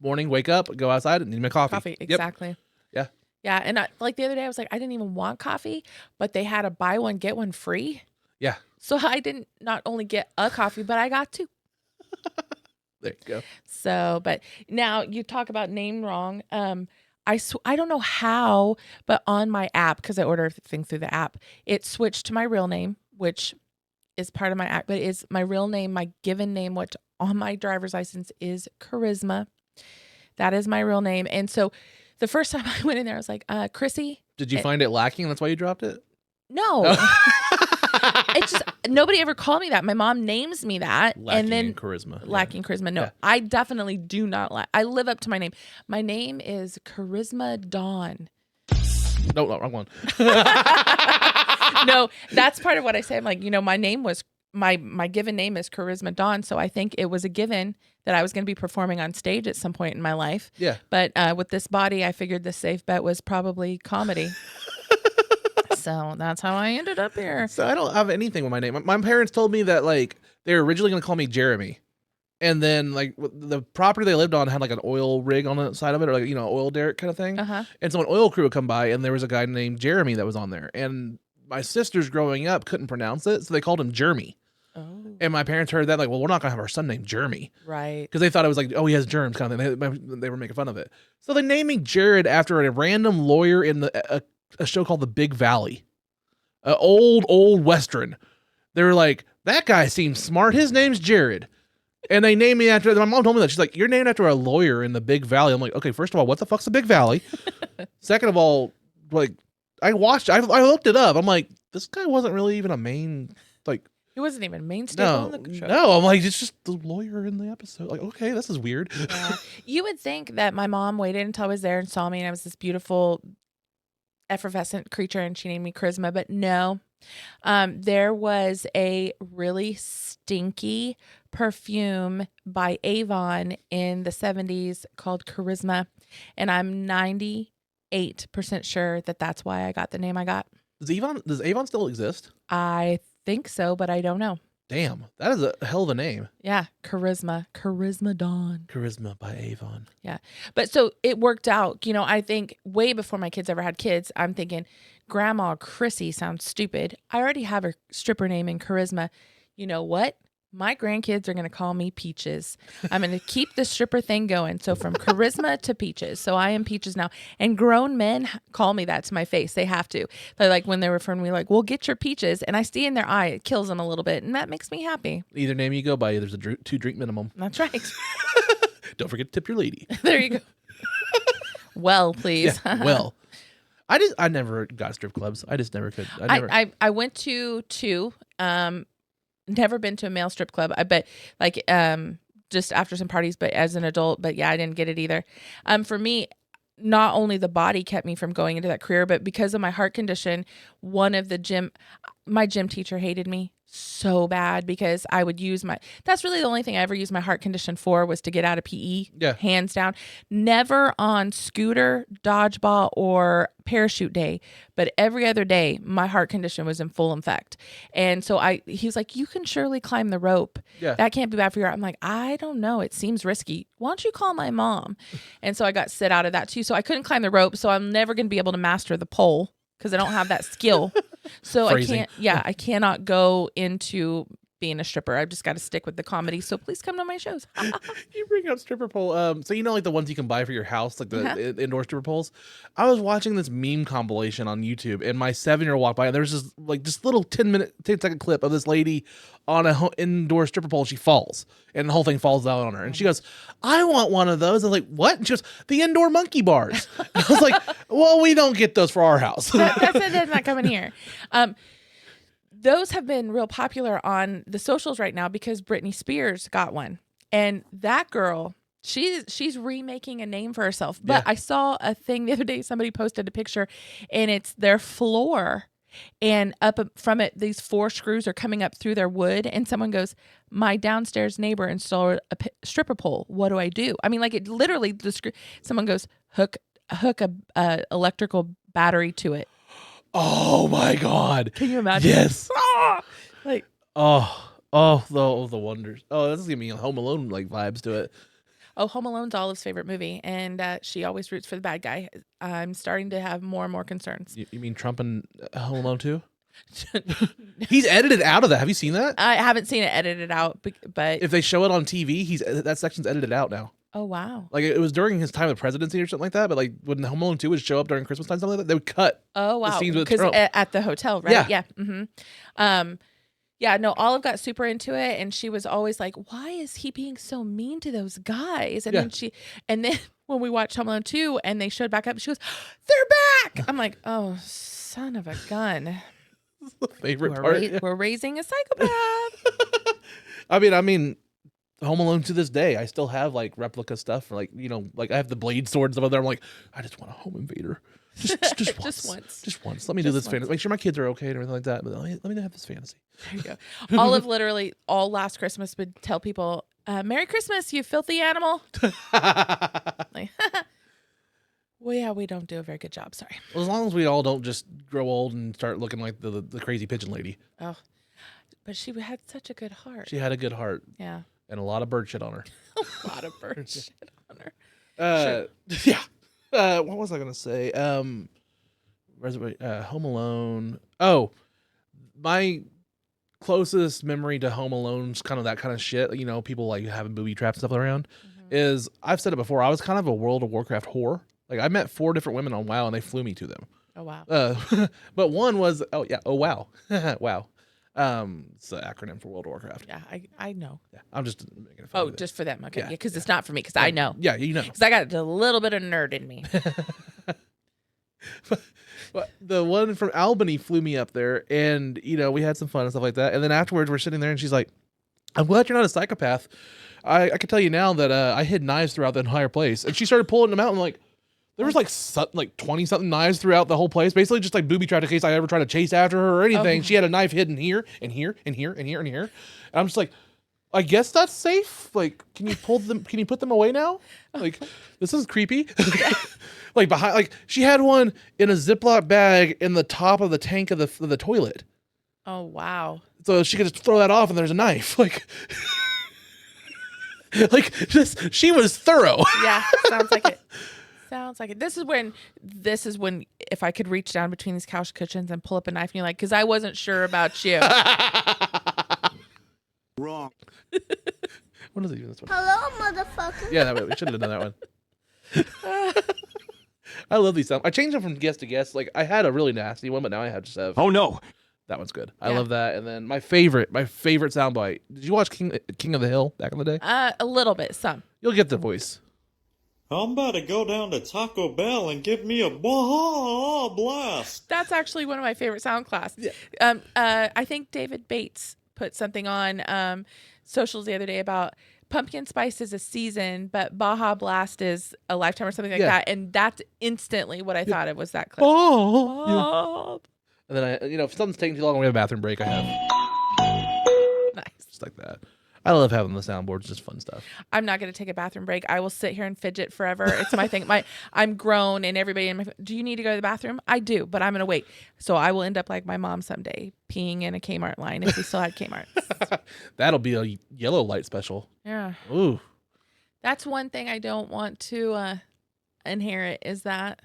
morning, wake up, go outside and need my coffee. Coffee, exactly. Yep. Yeah. Yeah. And like the other day, I was like, I didn't even want coffee, but they had a buy one, get one free. Yeah. So I didn't not only get a coffee, but I got two. There you go. So, but now you talk about name wrong. I don't know how, but on my app, because I order everything through the app, it switched to my real name, which is part of my app, but it's my real name, my given name, which on my driver's license is Charisma. That is my real name. And so the first time I went in there, I was like, Chrissy, Did you find it lacking? That's why you dropped it? No. It's just nobody ever called me that. My mom names me that. Lacking and then in charisma. Lacking charisma. No, I definitely do not I live up to my name. My name is Charisma Dawn. No, wrong one. No, that's part of what I say. I'm like, my name was my given name is Charisma Dawn, so I think it was a given that I was going to be performing on stage at some point in my life. Yeah. But with this body, I figured the safe bet was probably comedy. So that's how I ended up here. So I don't have anything with my name. My parents told me that like they were originally going to call me Jeremy. And then like the property they lived on had like an oil rig on the side of it, or like, oil derrick kind of thing. Uh-huh. And so an oil crew would come by and there was a guy named Jeremy that was on there. And my sisters growing up couldn't pronounce it. So they called him Jeremy. Oh. And my parents heard that like, well, we're not going to have our son named Jeremy. Right. Because they thought it was like, oh, he has germs kind of thing. They were making fun of it. So they named me Jared after a random lawyer in a show called The Big Valley. Old Western. They were like, that guy seems smart. His name's Jared. And they named me after, my mom told me that. She's like, you're named after a lawyer in the Big Valley. I'm like, okay, first of all, what the fuck's the Big Valley? Second of all, like, I looked it up. I'm like, this guy wasn't really even a main, like. He wasn't even main staple in the show. No, I'm like, it's just the lawyer in the episode. Like, okay, this is weird. Yeah. You would think that my mom waited until I was there and saw me and I was this beautiful, effervescent creature and she named me Charisma, but no. There was a really stinky perfume by Avon in the 70s called Charisma, and I'm 98% sure that that's why I got the name I got. Does Avon still exist? I think so, but I don't know. Damn, that is a hell of a name. Yeah, Charisma Dawn. Charisma by Avon. Yeah, but so it worked out. I think way before my kids ever had kids, I'm thinking Grandma Chrissy sounds stupid. I already have a stripper name in Charisma. You know what? My grandkids are going to call me Peaches. I'm going to keep the stripper thing going. So from Charisma to Peaches. So I am Peaches now. And grown men call me that to my face. They have to. They're like, when they refer to me, like, well, get your Peaches. And I see in their eye, it kills them a little bit. And that makes me happy. Either name you go by, there's a 2-drink minimum. That's right. Don't forget to tip your lady. There you go. Well, please. Yeah, well. I never got strip clubs. I just never could. I went to two. Never been to a male strip club. I bet just after some parties, but as an adult, but yeah, I didn't get it either. For me, not only the body kept me from going into that career, but because of my heart condition, my gym teacher hated me so bad because I would use that's really the only thing I ever used my heart condition for was to get out of PE. Yeah. Hands down. Never on scooter, dodgeball, or parachute day, but every other day my heart condition was in full effect. And so he was like, you can surely climb the rope. Yeah. That can't be bad for you. I'm like, I don't know. It seems risky. Why don't you call my mom? And so I got sit out of that too. So I couldn't climb the rope. So I'm never going to be able to master the pole because I don't have that skill. So Phrasing. I cannot go into being a stripper. I've just got to stick with the comedy. So please come to my shows. You bring up stripper pole. So like the ones you can buy for your house, like the indoor stripper poles. I was watching this meme compilation on YouTube, and my 7-year-old walked by, and there's this little 10-second clip of this lady on a indoor stripper pole. She falls, and the whole thing falls out on her. And she goes, "I want one of those." I was like, "What?" And she goes, "The indoor monkey bars." I was like, "Well, we don't get those for our house." That's not coming here. Those have been real popular on the socials right now because Britney Spears got one. And that girl, she's remaking a name for herself. But I saw a thing the other day, somebody posted a picture, and it's their floor. And up from it, these 4 screws are coming up through their wood. And someone goes, my downstairs neighbor installed a stripper pole. What do I do? I mean, like it literally, someone goes, hook a electrical battery to it. Oh my God! Can you imagine? Yes. Like the wonders. Oh, that's giving me Home Alone like vibes to it. Oh, Home Alone's Olive's favorite movie, and she always roots for the bad guy. I'm starting to have more and more concerns. You mean Trump and Home Alone too? He's edited out of that. Have you seen that? I haven't seen it edited out, but if they show it on TV, that section's edited out now. Oh wow! Like it was during his time of presidency or something like that. But like when Home Alone 2 would show up during Christmas time, something like that, they would cut. Oh wow! The scenes with because Trump. At the hotel, right? Yeah. Yeah. Mm-hmm. Yeah. No, Olive got super into it, and she was always like, "Why is he being so mean to those guys?" And then when we watched Home Alone 2 and they showed back up. She goes, "They're back!" I'm like, "Oh, son of a gun." The favorite part. We're raising a psychopath. I mean, Home Alone to this day, I still have like replica stuff. Like like I have the blade sword and stuff there. I'm like, I just want a home invader. Just once. Just once. Let me do this fantasy. Make sure my kids are okay and everything like that. But let me have this fantasy. There you go. Olive literally all last Christmas would tell people, "Merry Christmas, you filthy animal." Like, well, yeah, we don't do a very good job. Sorry. Well, as long as we all don't just grow old and start looking like the crazy pigeon lady. Oh, but she had such a good heart. She had a good heart. Yeah. And a lot of bird shit on her. A lot of bird shit on her. Sure. Yeah. What was I gonna say? Home Alone. Oh, my closest memory to Home Alone's kind of that kind of shit. People like having booby traps and stuff around. Is I've said it before. I was kind of a World of Warcraft whore. Like I met 4 different women on WoW and they flew me to them. Oh wow. But one was wow. Wow. It's the acronym for World of Warcraft. Yeah, I know. Yeah, I'm just making it fun. Oh, just for them. Okay. Yeah, because it's not for me, because I know. Yeah, you know. Because I got a little bit of nerd in me. But the one from Albany flew me up there, and we had some fun and stuff like that. And then afterwards, we're sitting there, and she's like, "I'm glad you're not a psychopath. I can tell you now that I hid knives throughout the entire place." And she started pulling them out, and like, there was like 20 something knives throughout the whole place, basically just like booby trapped in case I ever tried to chase after her or anything. She had a knife hidden here and here and here and here and here. And I'm just like, I guess that's safe. Like, can you put them away now? Like, this is creepy. Like behind, like she had one in a Ziploc bag in the top of the tank of the toilet. Oh wow! So she could just throw that off, and there's a knife. Like, she was thorough. Yeah, sounds like it. Sounds like it. This is when if I could reach down between these couch cushions and pull up a knife, and you're like, because I wasn't sure about you. Wrong. What is it even this one? Hello, motherfucker. Yeah, we should have done that one. I love these sounds. I changed them from guest to guest. Like I had a really nasty one, but now I just have. Oh no, that one's good. I love that. And then my favorite soundbite. Did you watch King of the Hill back in the day? A little bit, some. You'll get the voice. I'm about to go down to Taco Bell and give me a blast. That's actually one of my favorite sound class. Yeah. I think David Bates put something on socials the other day about pumpkin spice is a season, but Baja Blast is a lifetime or something like that. And that's instantly what I thought it was, that clip. Oh. Yeah. And then if something's taking too long, we have a bathroom break. I have. Nice. Just like that. I love having the soundboards, just fun stuff. I'm not going to take a bathroom break. I will sit here and fidget forever. It's my thing. I'm grown, and everybody in my do you need to go to the bathroom? I do, but I'm going to wait. So I will end up like my mom someday, peeing in a Kmart line if we still had Kmart. That'll be a yellow light special. Yeah. Ooh. That's one thing I don't want to inherit is that.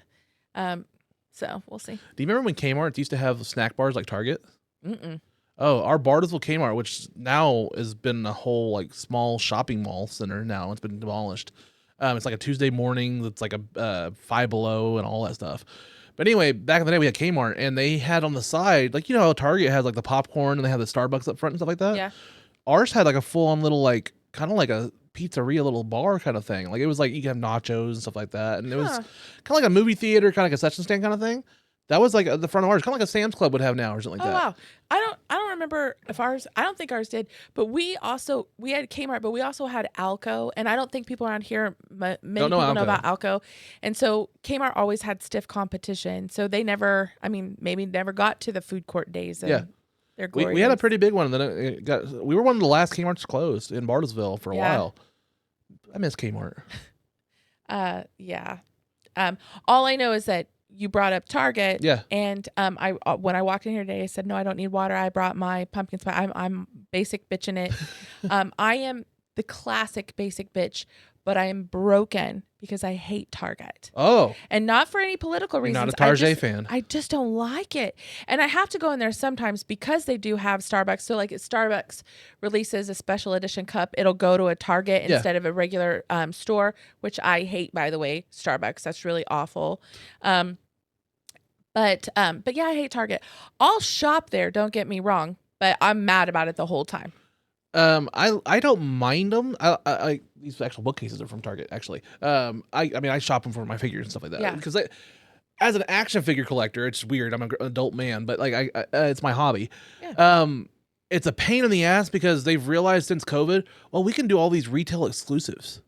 So we'll see. Do you remember when Kmart used to have snack bars like Target? Mm-mm. Oh, our Bartlesville Kmart, which now has been a whole like small shopping mall center. Now it's been demolished. It's like a Tuesday morning. That's like a Five Below and all that stuff. But anyway, back in the day we had Kmart, and they had on the side, like how Target has like the popcorn and they have the Starbucks up front and stuff like that. Yeah. Ours had like a full on little like kind of like a pizzeria little bar kind of thing. Like it was like you could have nachos and stuff like that, and it was kind of like a movie theater, kind of like a concession stand kind of thing. That was like at the front of ours, kind of like a Sam's Club would have now or something like that. Oh wow! I don't remember if ours. I don't think ours did. But we had Kmart, but we also had Alco, and I don't think people around here many people know about Alco. And so Kmart always had stiff competition. So they never, maybe never got to the food court days. And their glory we had a pretty big one, and then we were one of the last Kmart's closed in Bartlesville for a while. I miss Kmart. Yeah. All I know is that you brought up Target. Yeah. And when I walked in here today, I said, no, I don't need water. I brought my pumpkin spice. I'm basic bitching it. I am the classic basic bitch, but I am broken because I hate Target. Oh. And not for any political reasons. You're not a Target fan. I just don't like it. And I have to go in there sometimes because they do have Starbucks. So like if Starbucks releases a special edition cup, it'll go to a Target instead of a regular store, which I hate, by the way, Starbucks. That's really awful. But yeah, I hate Target. I'll shop there, don't get me wrong, but I'm mad about it the whole time. I don't mind them. I these actual bookcases are from Target actually. I mean I shop them for my figures and stuff like that. Yeah. Because as an action figure collector, it's weird. I'm an adult man, but like it's my hobby. Yeah. It's a pain in the ass because they've realized since COVID, well, we can do all these retail exclusives.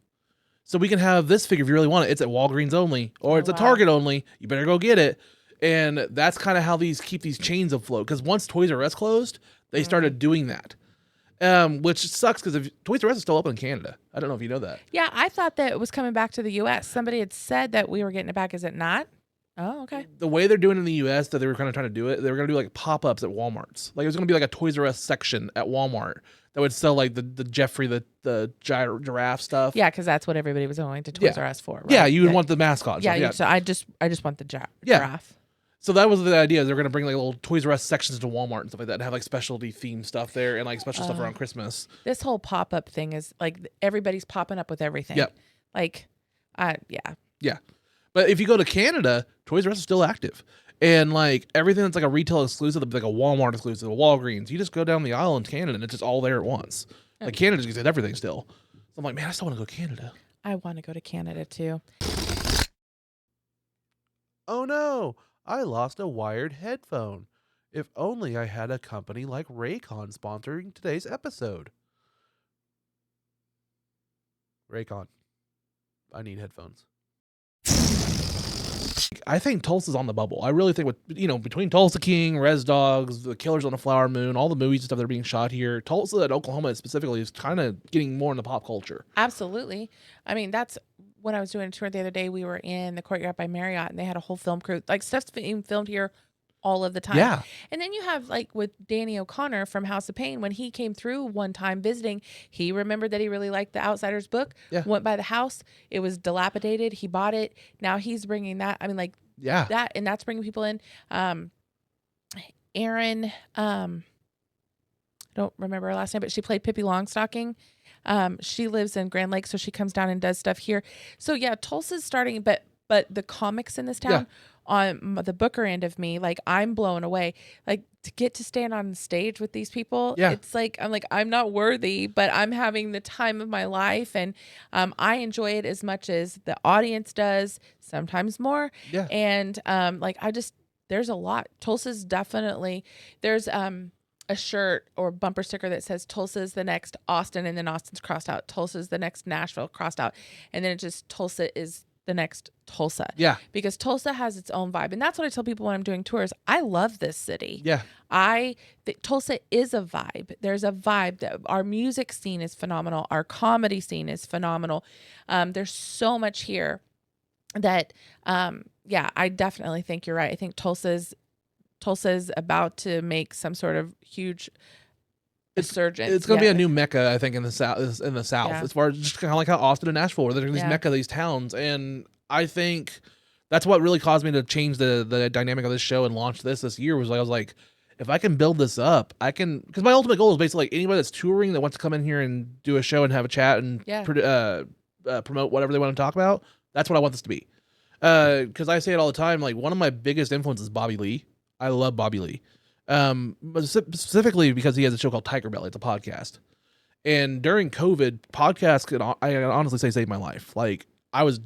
So we can have this figure if you really want it. It's at Walgreens only, or it's at Target only. You better go get it. And that's kind of how these keep these chains afloat. Because once Toys R Us closed, they started doing that. Which sucks because if Toys R Us is still open in Canada. I don't know if you know that. Yeah, I thought that it was coming back to the U.S. Somebody had said that we were getting it back. Is it not? Oh, okay. The way they're doing in the U.S. that they were kind of trying to do it, they were going to do like pop-ups at Walmarts. Like it was going to be like a Toys R Us section at Walmart that would sell like the Jeffrey, the giraffe stuff. Yeah, because that's what everybody was going to Toys R Us for, right? Yeah, you would want the mascot. Yeah, stuff. so I just want the giraffe. So that was the idea. They're going to bring like little Toys R Us sections to Walmart and stuff like that and have like specialty theme stuff there and like special stuff around Christmas. This whole pop-up thing is like everybody's popping up with everything. Yep. Like, yeah. Yeah. But if you go to Canada, Toys R Us is still active. And like everything that's like a retail exclusive, like a Walmart exclusive, a Walgreens, you just go down the aisle in Canada and it's just all there at once. Like Canada just gets everything still. So I'm like, man, I still want to go to Canada. I want to go to Canada too. Oh no, I lost a wired headphone. If only I had a company like Raycon sponsoring today's episode. Raycon, I need headphones. I think Tulsa's on the bubble. I really think with, between Tulsa King, Res Dogs, The Killers on the Flower Moon, all the movies and stuff that are being shot here, Tulsa and Oklahoma specifically is kind of getting more into pop culture. Absolutely. I mean, that's when I was doing a tour the other day, we were in the Courtyard by Marriott and they had a whole film crew. Like stuff's being filmed here all of the time. Yeah. And then you have like with Danny O'Connor from House of Pain, when he came through one time visiting, he remembered that he really liked the Outsiders book, went by the house. It was dilapidated. He bought it. Now he's bringing that. I mean, like that, and that's bringing people in. Erin, I don't remember her last name, but she played Pippi Longstocking. She lives in Grand Lake, so she comes down and does stuff here. So yeah, Tulsa's starting, but the comics in this town, on the booker end of me, like I'm blown away. Like to get to stand on stage with these people, it's like I'm not worthy, but I'm having the time of my life, and I enjoy it as much as the audience does, sometimes more. Yeah. And there's a lot. Tulsa's definitely there's a shirt or bumper sticker that says Tulsa's the next Austin, and then Austin's crossed out. Tulsa's the next Nashville crossed out, and then it just Tulsa is the next Tulsa. Yeah. Because Tulsa has its own vibe. And that's what I tell people when I'm doing tours. I love this city. Yeah. Tulsa is a vibe. There's a vibe. Our music scene is phenomenal. Our comedy scene is phenomenal. There's so much here that, I definitely think you're right. I think Tulsa's about to make some sort of huge resurgence. It's going to be a new Mecca, I think, in the South. As far as just kind of like how Austin and Nashville were. There's these Mecca, these towns, and I think that's what really caused me to change the dynamic of this show and launch this year. Was I was like, if I can build this up, I can, because my ultimate goal is basically like anybody that's touring that wants to come in here and do a show and have a chat and promote whatever they want to talk about. That's what I want this to be. Because I say it all the time. Like one of my biggest influences is Bobby Lee. I love Bobby Lee. But specifically because he has a show called Tiger Belly. It's a podcast. And during COVID, podcasts could, I can honestly say, saved my life. Like I was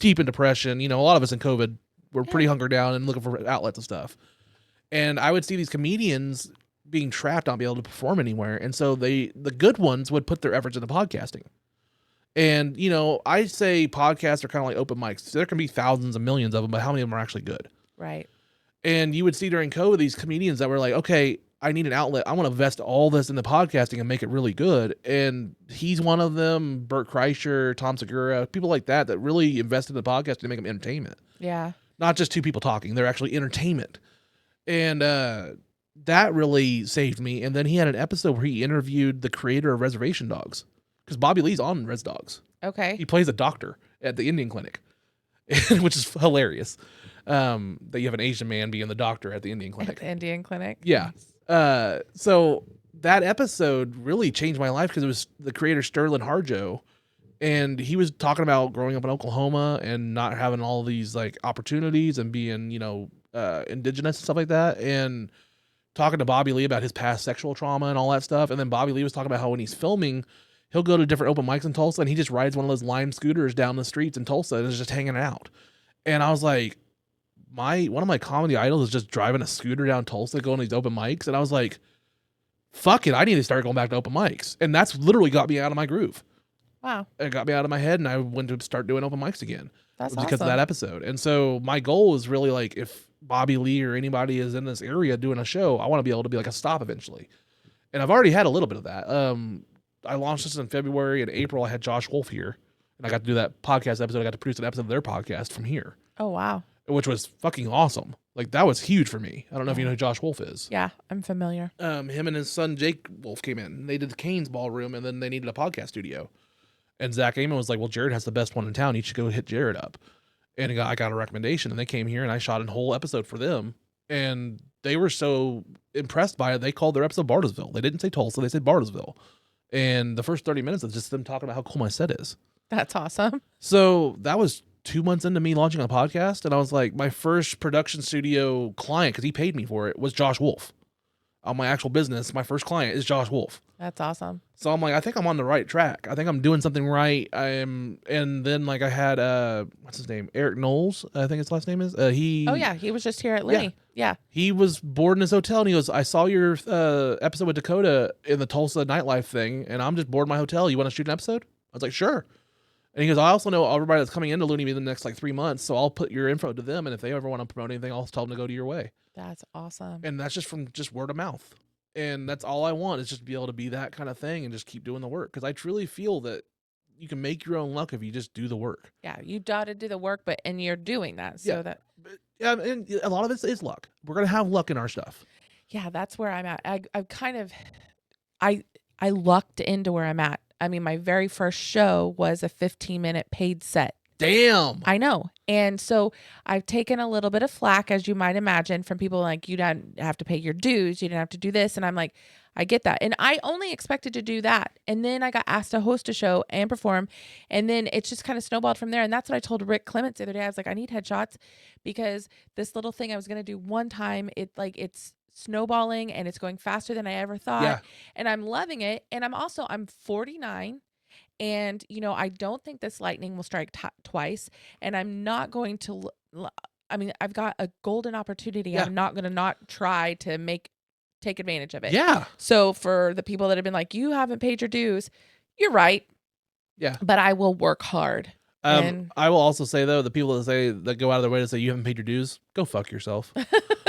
deep in depression. A lot of us in COVID were pretty hunkered down and looking for outlets and stuff. And I would see these comedians being trapped, not being able to perform anywhere. And so the good ones would put their efforts into podcasting. And, I say podcasts are kind of like open mics. So there can be thousands and millions of them, but how many of them are actually good? Right. And you would see during COVID these comedians that were like, okay, I need an outlet. I want to invest all this into podcasting and make it really good. And he's one of them. Bert Kreischer, Tom Segura, people like that really invested in the podcast to make them entertainment. Yeah. Not just two people talking. They're actually entertainment. And that really saved me. And then he had an episode where he interviewed the creator of Reservation Dogs. Because Bobby Lee's on Res Dogs. Okay. He plays a doctor at the Indian clinic, which is hilarious. That you have an Asian man being the doctor at the Indian clinic. At the Indian clinic. Yeah. So that episode really changed my life because it was the creator Sterling Harjo, and he was talking about growing up in Oklahoma and not having all these like opportunities and being, indigenous and stuff like that. And talking to Bobby Lee about his past sexual trauma and all that stuff. And then Bobby Lee was talking about how when he's filming, he'll go to different open mics in Tulsa and he just rides one of those Lime scooters down the streets in Tulsa and is just hanging out. And I was like, one of my comedy idols is just driving a scooter down Tulsa, going to these open mics. And I was like, fuck it, I need to start going back to open mics. And that's literally got me out of my groove. Wow. It got me out of my head and I went to start doing open mics again. That's because awesome. of that episode. And so my goal is really like, if Bobby Lee or anybody is in this area doing a show, I want to be able to be like a stop eventually. And I've already had a little bit of that. I launched this in February. In April, I had Josh Wolf here. And I got to do that podcast episode. I got to produce an episode of their podcast from here. Oh, wow. Which was fucking awesome. Like, that was huge for me. I don't know if you know who Josh Wolf is. Yeah, I'm familiar. Him and his son, Jake Wolf, came in. They did the Canes Ballroom, and then they needed a podcast studio. And Zach Amon was like, well, Jared has the best one in town. You should go hit Jared up. And I got a recommendation, and they came here, and I shot a whole episode for them. And they were so impressed by it, they called their episode Bartlesville. They didn't say Tulsa, they said Bartlesville. And the first 30 minutes is just them talking about how cool my set is. That's awesome. So that was 2 months into me launching a podcast, and I was like, my first production studio client, because he paid me for it, was Josh Wolf. On my actual business, my first client is Josh Wolf. That's awesome. So I'm like, I think I'm on the right track. I think I'm doing something right. And then like I had what's his name? Eric Knowles, I think his last name is. Oh yeah, he was just here at Lenny. Yeah. He was bored in his hotel and he goes, I saw your episode with Dakota in the Tulsa nightlife thing, and I'm just bored in my hotel. You want to shoot an episode? I was like, sure. And he goes, I also know everybody that's coming into UnloadingMeat in the next like 3 months, so I'll put your info to them, and if they ever want to promote anything, I'll tell them to go to your way. That's awesome. And that's just from just word of mouth. And that's all I want, is just to be able to be that kind of thing and just keep doing the work. Because I truly feel that you can make your own luck if you just do the work. Yeah, you got to do the work, and you're doing that. So yeah, and a lot of it is luck. We're going to have luck in our stuff. Yeah, that's where I'm at. I lucked into where I'm at. I mean, my very first show was a 15-minute paid set. Damn. I know. And so I've taken a little bit of flack, as you might imagine, from people like, you didn't have to pay your dues. You didn't have to do this. And I'm like, I get that. And I only expected to do that. And then I got asked to host a show and perform. And then it's just kind of snowballed from there. And that's what I told Rick Clements the other day. I was like, I need headshots, because this little thing I was going to do one time, it's snowballing and it's going faster than I ever thought. Yeah. And I'm loving it. And I'm 49. And, I don't think this lightning will strike twice. And I'm not going to, I've got a golden opportunity. Yeah. I'm not going to not try to take advantage of it. Yeah. So for the people that have been like, you haven't paid your dues, you're right. Yeah. But I will work hard. I will also say, though, the people that go out of their way to say you haven't paid your dues, go fuck yourself.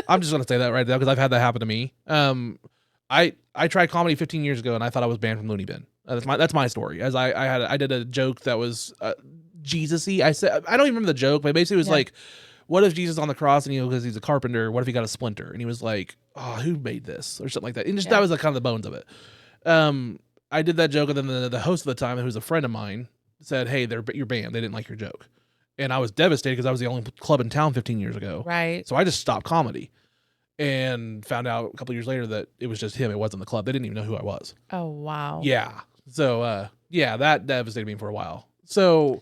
I'm just going to say that right now, because I've had that happen to me. I tried comedy 15 years ago, and I thought I was banned from Looney Bin. That's my story. As I did a joke that was Jesus-y. I said, I don't even remember the joke, but basically it was like, what if Jesus on the cross, and because he's a carpenter, what if he got a splinter? And he was like, oh, who made this? Or something like that. And that was kind of the bones of it. I did that joke, and then the host of the time, who's a friend of mine, said, hey, you're banned. They didn't like your joke. And I was devastated, because I was the only club in town 15 years ago. Right. So I just stopped comedy. And found out a couple years later that it was just him. It wasn't the club. They didn't even know who I was. Oh, wow. Yeah. So, that devastated me for a while. So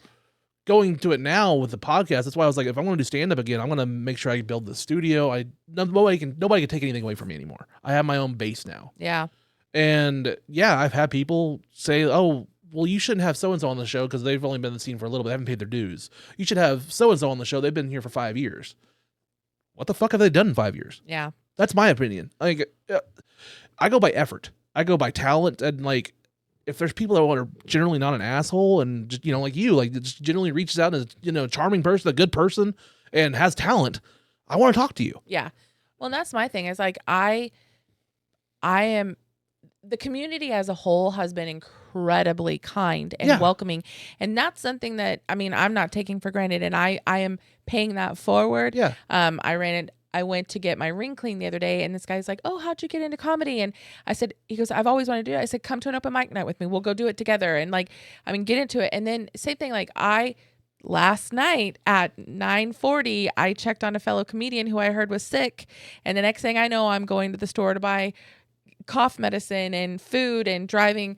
going to it now with the podcast, that's why I was like, if I'm going to do stand-up again, I'm going to make sure I build the studio. Nobody can take anything away from me anymore. I have my own base now. Yeah. And I've had people say, oh, well, you shouldn't have so-and-so on the show because they've only been in the scene for a little bit. They haven't paid their dues. You should have so-and-so on the show. They've been here for 5 years. What the fuck have they done in 5 years? Yeah. That's my opinion. Like, I go by effort. I go by talent. And like, if there's people that are generally not an asshole and just, like you, like just generally reaches out as, charming person, a good person, and has talent, I want to talk to you. Yeah. Well, and that's my thing. Is like, I am, the community as a whole has been incredibly kind and welcoming. And that's something that, I'm not taking for granted. And I am paying that forward. Yeah. I went to get my ring cleaned the other day, and this guy's like, oh, how'd you get into comedy? And I said, he goes, I've always wanted to do it. I said, come to an open mic night with me. We'll go do it together. And get into it. And then same thing, last night at 9:40, I checked on a fellow comedian who I heard was sick. And the next thing I know, I'm going to the store to buy cough medicine and food and driving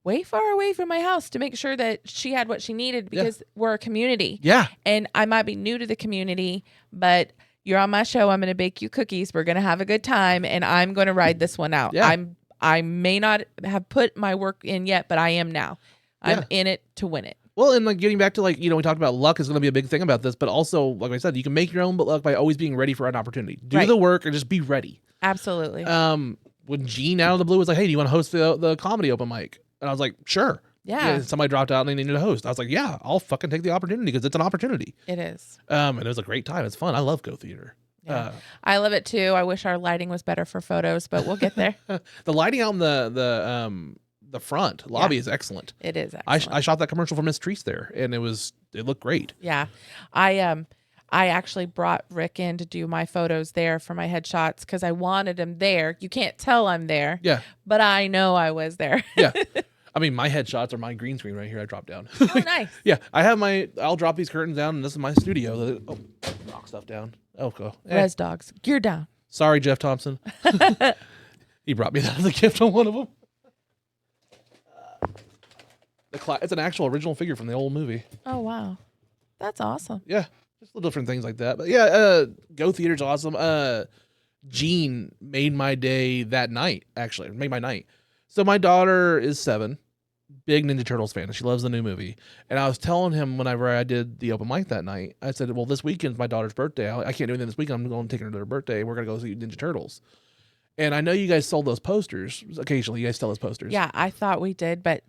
way far away from my house to make sure that she had what she needed, because we're a community. Yeah. And I might be new to the community, but you're on my show. I'm going to bake you cookies. We're going to have a good time, and I'm going to ride this one out. Yeah. I may not have put my work in yet, but I am now. I'm in it to win it. Well, and like getting back to like, we talked about luck is going to be a big thing about this, but also, like I said, you can make your own luck by always being ready for an opportunity. Do the work and just be ready. Absolutely. When Gene out of the blue was like, hey, do you want to host the comedy open mic? And I was like, sure. Yeah. Somebody dropped out and they needed a host. I was like, yeah, I'll fucking take the opportunity because it's an opportunity. It is. And it was a great time. It's fun. I love Go Theater. Yeah. I love it too. I wish our lighting was better for photos, but we'll get there. The lighting out in the front lobby is excellent. It is excellent. I shot that commercial for Miss Treese there, and it looked great. Yeah. I actually brought Rick in to do my photos there for my headshots because I wanted him there. You can't tell I'm there. Yeah. But I know I was there. Yeah. I mean, my headshots are my green screen right here. I dropped down. Oh, nice. Yeah. I'll drop these curtains down, and this is my studio. Oh, knock stuff down. Oh, go. Res dogs. Gear down. Sorry, Jeff Thompson. He brought me that as a gift on one of them. It's an actual original figure from the old movie. Oh, wow. That's awesome. Yeah. Just little different things like that. But yeah, Go Theater's awesome. Gene made my day that night, actually. Made my night. So my daughter is 7. Big Ninja Turtles fan. She loves the new movie. And I was telling him whenever I did the open mic that night, I said, well, this weekend's my daughter's birthday. I can't do anything this weekend. I'm going to take her to her birthday. We're going to go see Ninja Turtles. And I know you guys sold those posters. Occasionally, you guys sell those posters. Yeah, I thought we did, but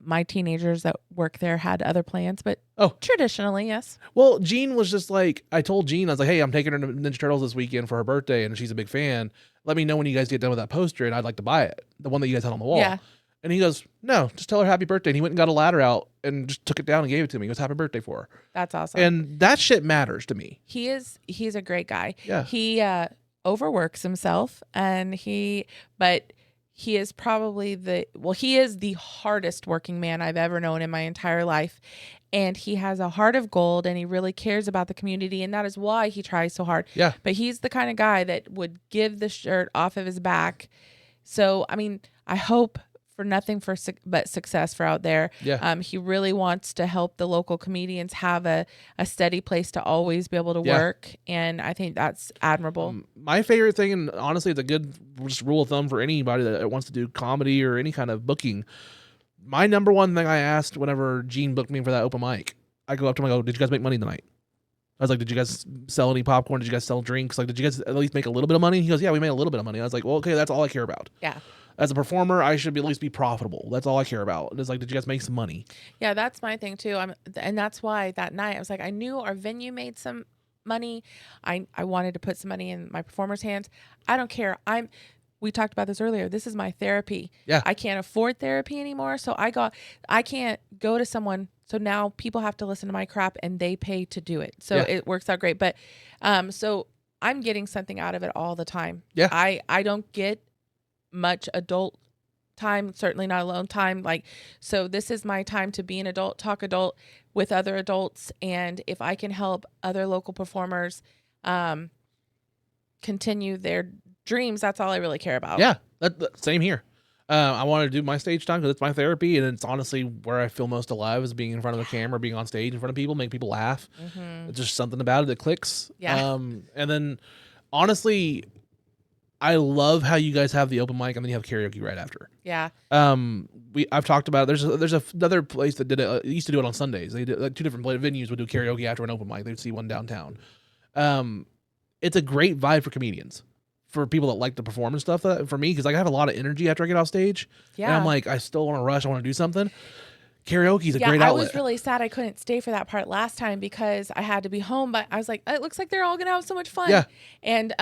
my teenagers that work there had other plans. But traditionally, yes. Well, Jean was just like, I told Jean, I was like, hey, I'm taking her to Ninja Turtles this weekend for her birthday, and she's a big fan. Let me know when you guys get done with that poster, and I'd like to buy it. The one that you guys had on the wall. Yeah. And he goes, no, just tell her happy birthday. And he went and got a ladder out and just took it down and gave it to me. He goes, happy birthday for her. That's awesome. And that shit matters to me. He's a great guy. Yeah. He overworks himself, and but he is probably he is the hardest working man I've ever known in my entire life. And he has a heart of gold, and he really cares about the community, and that is why he tries so hard. Yeah. But he's the kind of guy that would give the shirt off of his back. So, I mean, I hope for nothing but success for out there. Yeah. He really wants to help the local comedians have a steady place to always be able to work. And I think that's admirable. My favorite thing, and honestly, it's a good just rule of thumb for anybody that wants to do comedy or any kind of booking. My number one thing I asked whenever Gene booked me for that open mic, I go up to him, I go, did you guys make money tonight? I was like, did you guys sell any popcorn? Did you guys sell drinks? Like, did you guys at least make a little bit of money? He goes, yeah, we made a little bit of money. I was like, well, okay, that's all I care about. Yeah. As a performer, I should at least be profitable. That's all I care about. It's like, did you guys make some money? Yeah, that's my thing too. And that's why that night I was like, I knew our venue made some money. I wanted to put some money in my performers' hands. I don't care. We talked about this earlier. This is my therapy. Yeah. I can't afford therapy anymore. So I can't go to someone. So now people have to listen to my crap and they pay to do it. So it works out great. But so I'm getting something out of it all the time. Yeah. I don't get much adult time, certainly not alone time. So this is my time to be an adult, talk adult with other adults. And if I can help other local performers continue their dreams, that's all I really care about. Yeah, same here. I want to do my stage time because it's my therapy, and it's honestly where I feel most alive is being in front of the camera, being on stage in front of people, make people laugh. Mm-hmm. It's just something about it that clicks. Yeah. And then honestly, I love how you guys have the open mic and then you have karaoke right after. Yeah. I've talked about it. There's another place that did it. Used to do it on Sundays. They did like 2 different venues would do karaoke after an open mic. They'd see one downtown. It's a great vibe for comedians, for people that like to perform and stuff. For me, because I have a lot of energy after I get off stage. Yeah. And I'm like, I still want to rush. I want to do something. Karaoke is a great outlet. I was really sad I couldn't stay for that part last time because I had to be home, but I was like, it looks like they're all going to have so much fun. Yeah. And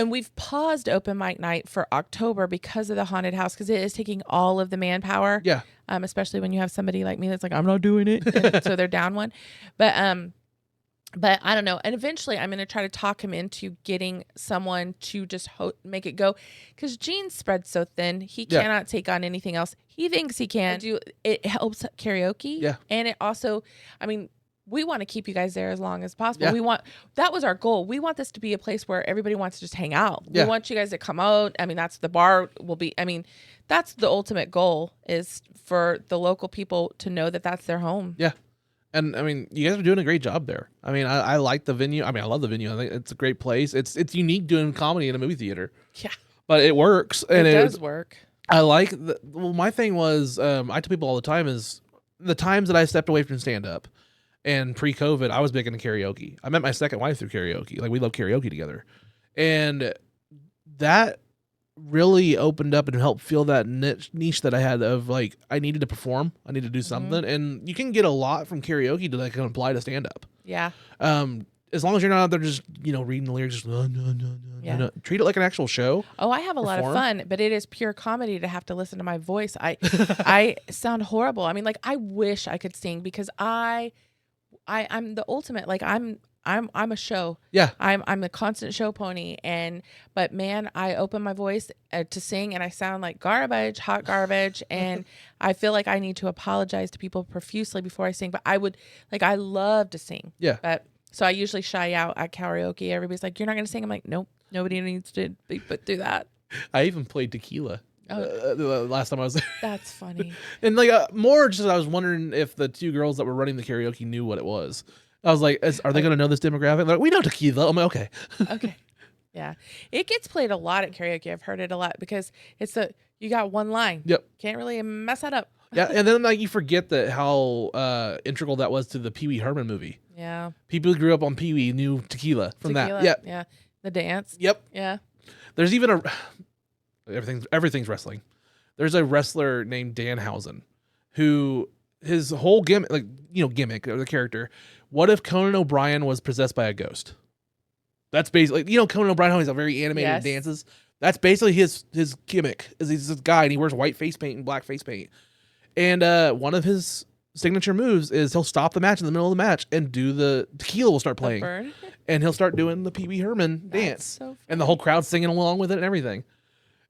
we've paused open mic night for October because of the haunted house, because it is taking all of the manpower. Yeah. Especially when you have somebody like me that's like, I'm not doing it. And so they're down one. But I don't know. And eventually I'm going to try to talk him into getting someone to just make it go. Because Gene's spread so thin. He cannot take on anything else. He thinks he can. It helps karaoke. Yeah. And it also, we want to keep you guys there as long as possible. Yeah. That was our goal. We want this to be a place where everybody wants to just hang out. Yeah. We want you guys to come out. That's the bar will be, that's the ultimate goal, is for the local people to know that that's their home. Yeah. And I mean, you guys are doing a great job there. I mean, I like the venue. I mean, I love the venue. I think it's a great place. It's unique doing comedy in a movie theater. Yeah. But it works. And it does work. I like well, my thing was, I tell people all the time is the times that I stepped away from stand up and pre-COVID, I was big into karaoke. I met my second wife through karaoke. Like we love karaoke together. And that really opened up and helped fill that niche that I had of like, I needed to perform. I needed to do something. And you can get a lot from karaoke to like apply to stand up. Yeah. As long as you're not out there just, reading the lyrics, just no. Treat it like an actual show. Oh, I have a lot of fun, but it is pure comedy to have to listen to my voice. I sound horrible. I mean, like I wish I could sing because I'm the ultimate. Like I'm a show. Yeah. I'm a constant show pony. But man, I open my voice to sing and I sound like garbage, hot garbage. And I feel like I need to apologize to people profusely before I sing. But I love to sing. Yeah. But so I usually shy out at karaoke. Everybody's like, "You're not going to sing." I'm like, "Nope, nobody needs to be put through that." I even played tequila the last time I was there. That's funny. And like more just, I was wondering if the two girls that were running the karaoke knew what it was. I was like, are they going to know this demographic? They're like, we know tequila. I'm like, okay. Okay. Yeah. It gets played a lot at karaoke. I've heard it a lot because you got one line. Yep. Can't really mess that up. Yeah. And then like you forget that how integral that was to the Pee Wee Herman movie. Yeah. People who grew up on Pee Wee knew tequila from that. Yep. Yeah. The dance. Yep. Yeah. There's even everything's wrestling. There's a wrestler named Danhausen who his whole gimmick, the character. What if Conan O'Brien was possessed by a ghost? That's basically, Conan O'Brien, how he's a very animated Yes. dances. That's basically his gimmick. Is he's this guy and he wears white face paint and black face paint. And one of his signature moves is he'll stop the match in the middle of the match and do the tequila will start playing. Burn. And he'll start doing the Pee Wee Herman dance. So and the whole crowd singing along with it and everything.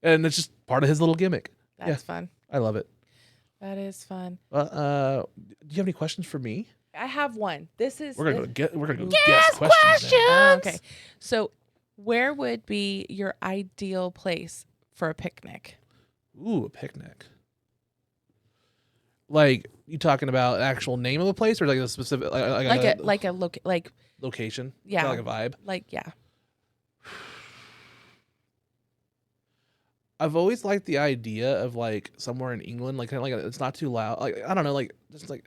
And it's just part of his little gimmick. That's fun. I love it. That is fun. Do you have any questions for me? I have one. We're gonna go guess questions. Oh, okay. So, where would be your ideal place for a picnic? Ooh, a picnic. Like you talking about actual name of a place or like a specific location? Yeah, like a vibe. Yeah. I've always liked the idea of like somewhere in England, like kind of like it's not too loud. Like I don't know, like just like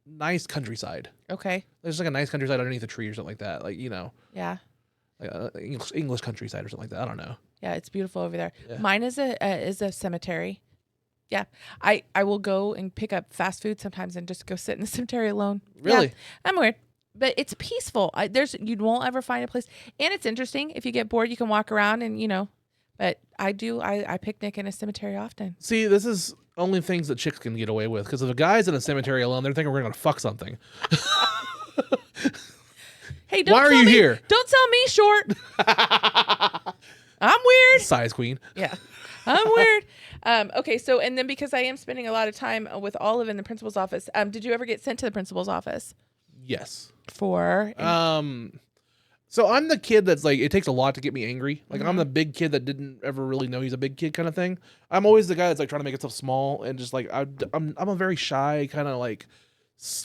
nice countryside. Okay. There's like a nice countryside underneath a tree or something like that. Like Yeah. like English countryside or something like that. I don't know. Yeah, it's beautiful over there. Yeah. Mine is a cemetery. Yeah, I will go and pick up fast food sometimes and just go sit in the cemetery alone. Really? Yeah, I'm weird, but it's peaceful. You won't ever find a place, and it's interesting. If you get bored, you can walk around and But I picnic in a cemetery often. See, this is only things that chicks can get away with because if a guy's in a cemetery alone, they're thinking we're gonna fuck something. Hey, don't why are sell you me, here? Don't sell me short. I'm weird. Size queen. Yeah, I'm weird. Okay, so and then because I am spending a lot of time with Olive in the principal's office, did you ever get sent to the principal's office? Yes. For So I'm the kid that's like, it takes a lot to get me angry. Like I'm the big kid that didn't ever really know he's a big kid kind of thing. I'm always the guy that's like trying to make himself small and just like I'm a very shy kind of like,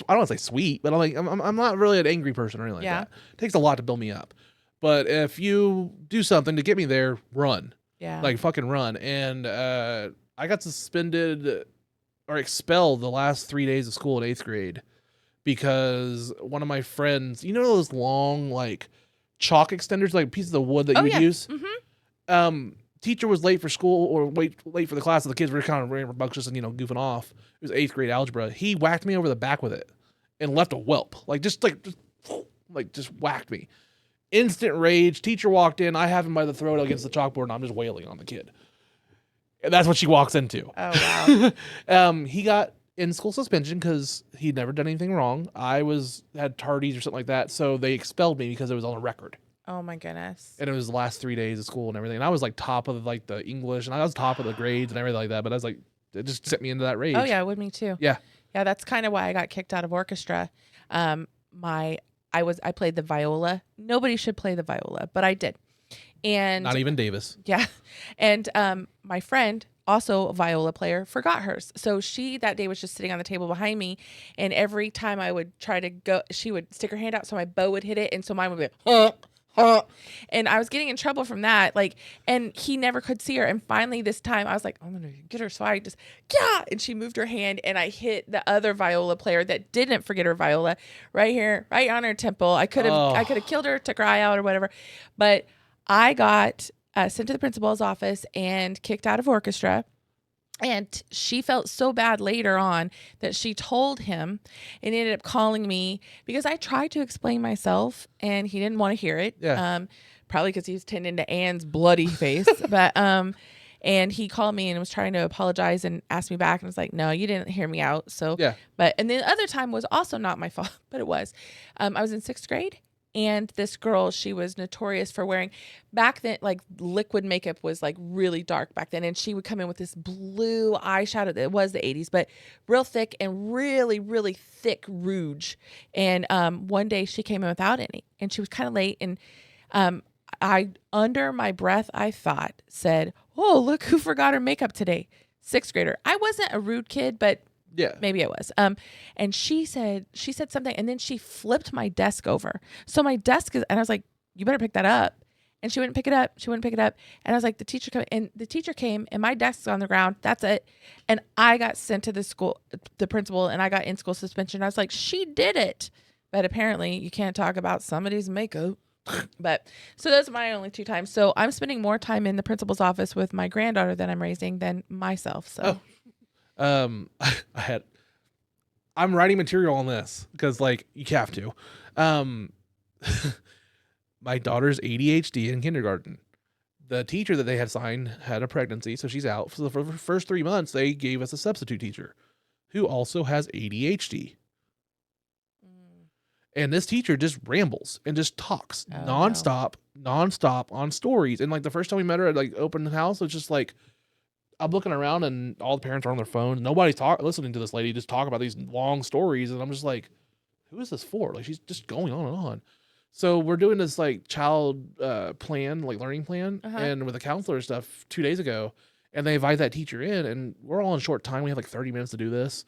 I don't want to say sweet, but I'm not really an angry person or anything like that. It takes a lot to build me up. But if you do something to get me there, run. Yeah. Like fucking run. And I got suspended or expelled the last 3 days of school in 8th grade because one of my friends, those long like chalk extenders, like pieces of wood that you would use. Mm-hmm. Teacher was late for school or late for the class, so the kids were kind of rambunctious and goofing off. It was 8th grade algebra. He whacked me over the back with it and left a whelp, just whacked me. Instant rage. Teacher walked in. I have him by the throat against the chalkboard, and I'm just wailing on the kid. And that's what she walks into. Oh wow. He got in-school suspension because he'd never done anything wrong. I had tardies or something like that, so they expelled me because it was on a record. Oh my goodness. And it was the last 3 days of school and everything. And I was like top of like the English, and I was top of the grades and everything like that. But I was like, it just sent me into that rage. Oh yeah, it would me too. Yeah. Yeah, that's kind of why I got kicked out of orchestra. I played the viola. Nobody should play the viola, but I did. And not even Davis. Yeah. And my friend also a viola player, forgot hers. So she that day was just sitting on the table behind me, and every time I would try to go, she would stick her hand out so my bow would hit it, and so mine would be and I was getting in trouble from that. Like, and he never could see her. And finally this time I was like, I'm gonna get her. So I just, yeah. And she moved her hand and I hit the other viola player that didn't forget her viola right here, right on her temple. I could have killed her, took her eye out or whatever. But I got sent to the principal's office and kicked out of orchestra. And she felt so bad later on that she told him, and he ended up calling me because I tried to explain myself and he didn't want to hear it. Yeah. Probably because he was tending to Anne's bloody face. But and he called me and was trying to apologize and asked me back, and was like, no, you didn't hear me out. So Yeah. and the other time was also not my fault, but it was. I was in 6th grade. And this girl, she was notorious for wearing, back then, like liquid makeup was like really dark back then. And she would come in with this blue eyeshadow. It was the 80s, but real thick and really, really thick rouge. And one day she came in without any, and she was kind of late. And I, under my breath, I thought, said, oh, look who forgot her makeup today. 6th grader. I wasn't a rude kid, but Yeah. maybe I was. And she said something, and then she flipped my desk over. So my desk is, and I was like, you better pick that up. And she wouldn't pick it up. And I was like, the teacher came, and my desk's on the ground. That's it. And I got sent to the principal, and I got in-school suspension. I was like, she did it. But apparently you can't talk about somebody's makeup. But so those are my only 2 times. So I'm spending more time in the principal's office with my granddaughter that I'm raising than myself. So. I'm writing material on this because like you have to. My daughter's ADHD in kindergarten. The teacher that they had signed had a pregnancy, so she's out. So for the first 3 months, they gave us a substitute teacher who also has ADHD. And this teacher just rambles and just talks nonstop on stories. And like the first time we met her at like open house, it's just like, I'm looking around and all the parents are on their phones. Nobody's listening to this lady just talk about these long stories. And I'm just like, who is this for? Like, she's just going on and on. So we're doing this like child plan, like learning plan. And with the counselor stuff 2 days ago, and they invite that teacher in, and we're all in short time. We have like 30 minutes to do this.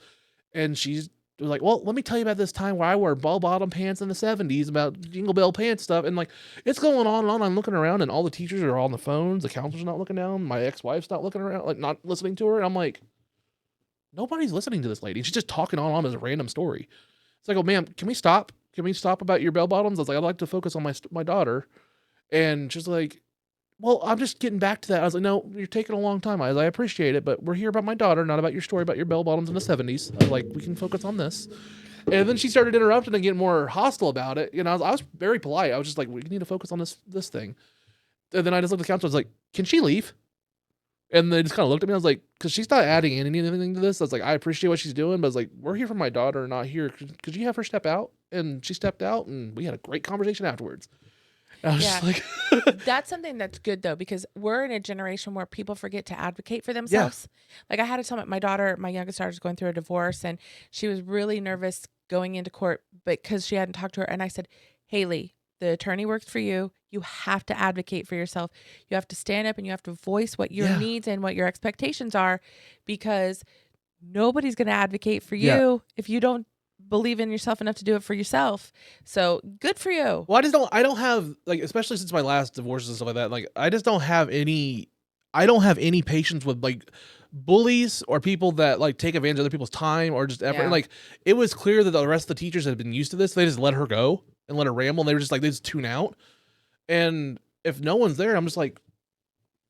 And she's like, well, let me tell you about this time where I wore ball-bottom pants in the 70s, about Jingle Bell pants stuff. And like, it's going on and on. I'm looking around and all the teachers are on the phones. The counselor's not looking down. My ex-wife's not looking around, like not listening to her. And I'm like, nobody's listening to this lady. She's just talking on as a random story. It's like, oh, ma'am, can we stop? Can we stop about your bell bottoms? I was like, I'd like to focus on my daughter. And she's like, well, I'm just getting back to that. I was like, no, you're taking a long time. I appreciate it, but we're here about my daughter, not about your story about your bell bottoms in the 70s. I was like, we can focus on this. And then she started interrupting and getting more hostile about it. You know, I was very polite. I was just like, we need to focus on this thing. And then I just looked at the counselor. I was like, can she leave? And they just kind of looked at me. I was like, because she's not adding anything to this. I was like, I appreciate what she's doing, but I was like, we're here for my daughter, not here. Could you have her step out? And she stepped out, and we had a great conversation afterwards. I was just like, that's something that's good though, because we're in a generation where people forget to advocate for themselves. Like I had to tell my youngest daughter is going through a divorce, and she was really nervous going into court because she hadn't talked to her. And I said, Haley, the attorney works for you. You have to advocate for yourself. You have to stand up and you have to voice what your needs and what your expectations are, because nobody's going to advocate for you if you don't believe in yourself enough to do it for yourself. So good for you. Well, I don't have, like, especially since my last divorces and stuff like that, like, I don't have any patience with like bullies or people that like take advantage of other people's time or just effort. And, like, it was clear that the rest of the teachers had been used to this. They just let her go and let her ramble. And they were just like, they just tune out. And if no one's there, I'm just like,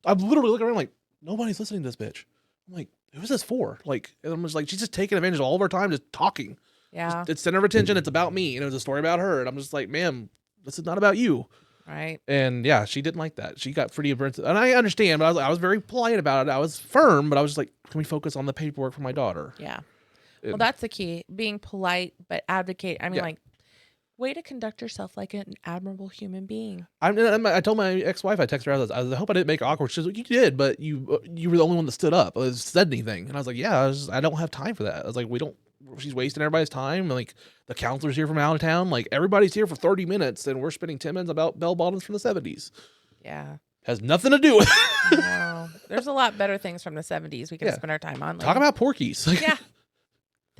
I'm literally looking around like, nobody's listening to this bitch. I'm like, who is this for? Like, and I'm just like, she's just taking advantage of all of our time, just talking. Yeah. It's center of attention. It's about me. And it was a story about her. And I'm just like, ma'am, this is not about you. Right. And yeah, she didn't like that. She got pretty offensive. And I understand, but I was very polite about it. I was firm, but I was just like, can we focus on the paperwork for my daughter? Yeah. Well, that's the key. Being polite, but advocate. I mean, like, way to conduct yourself like an admirable human being. I told my ex-wife, I texted her, I was, I hope I didn't make it awkward. She's like, you did, but you were the only one that stood up, said anything. And I was like, yeah, I don't have time for that. I was like, she's wasting everybody's time. Like, the counselor's here from out of town. Like, everybody's here for 30 minutes, and we're spending 10 minutes about bell bottoms from the 70s. Yeah. Has nothing to do with No. There's a lot better things from the 70s we can spend our time on. Talk about Porky's. Yeah.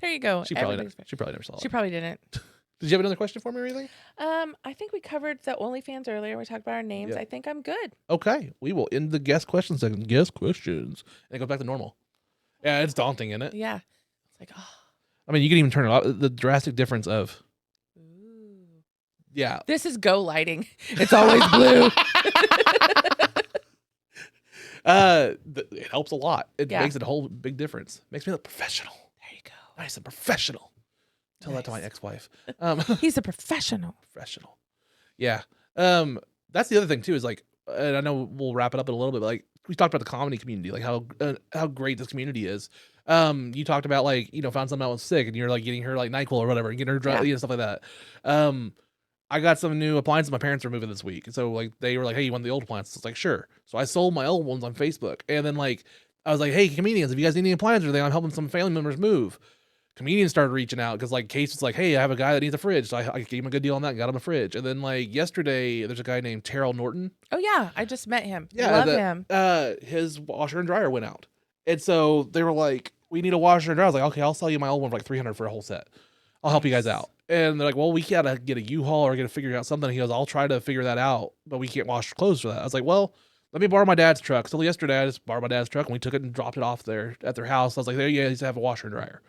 There you go. She probably never saw it. She probably didn't. Did you have another question for me or anything? I think we covered the OnlyFans earlier. We talked about our names. Yeah. I think I'm good. Okay. We will end the guest questions section. Guest questions. And it goes back to normal. Yeah, it's daunting, isn't it? Yeah. It's like, oh. I mean, you can even turn it off. The drastic difference of. Ooh. Yeah. This is Go lighting. It's always blue. It helps a lot. It Yeah. makes it a whole big difference. Makes me look professional. There you go. Nice and professional. Tell that to my ex-wife. He's a professional. Professional. Yeah. That's the other thing too, is like, and I know we'll wrap it up in a little bit, but like we talked about the comedy community, like how great this community is. You talked about like, found someone that was sick and you're like getting her like NyQuil or whatever and getting her drug, stuff like that. I got some new appliances my parents are moving this week. So like they were like, hey, you want the old appliances? It's like, sure. So I sold my old ones on Facebook. And then like I was like, hey, comedians, if you guys need any appliances or anything, I'm helping some family members move. Comedians started reaching out because like Case was like, hey, I have a guy that needs a fridge. So I gave him a good deal on that and got him a fridge. And then like yesterday, there's a guy named Terrell Norton. Oh yeah, I just met him. Yeah, Love him. His washer and dryer went out. And so they were like, we need a washer and dryer. I was like, okay, I'll sell you my old one for like $300 for a whole set. I'll help you guys out. And they're like, well, we gotta get a U-Haul or gotta figure out something. He goes, I'll try to figure that out, but we can't wash clothes for that. I was like, well, let me borrow my dad's truck. So yesterday I just borrowed my dad's truck and we took it and dropped it off there at their house. I was like, there you guys have a washer and dryer.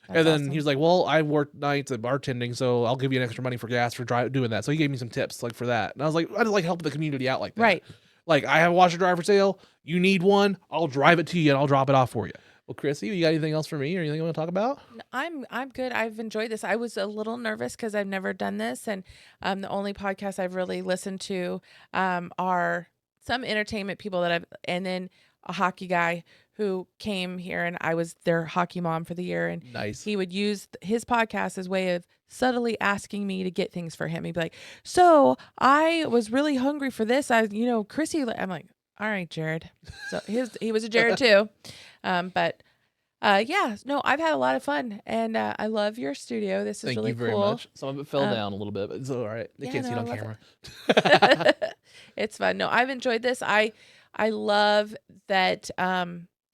That's then awesome. he was like, well, I work nights at bartending, so I'll give you an extra money for gas for doing that. So he gave me some tips like for that. And I was like, I just like helping the community out like that. Right. Like I have a washer and dryer for sale. You need one. I'll drive it to you and I'll drop it off for you. Well, Chrissy, you got anything else for me or anything you want to talk about? I'm good. I've enjoyed this. I was a little nervous because I've never done this, and the only podcasts I've really listened to are some entertainment people and then a hockey guy who came here, and I was their hockey mom for the year, and Nice. he would use his podcast as a way of subtly asking me to get things for him. He'd be like, "So I was really hungry for this. Chrissy." I'm like, "All right, Jared." So he was a Jared too. No, I've had a lot of fun, and I love your studio. This is Thank really you very cool. much. Some of it fell down a little bit, but it's all right. They can't see it on I camera. love It's fun. No, I've enjoyed this. I love that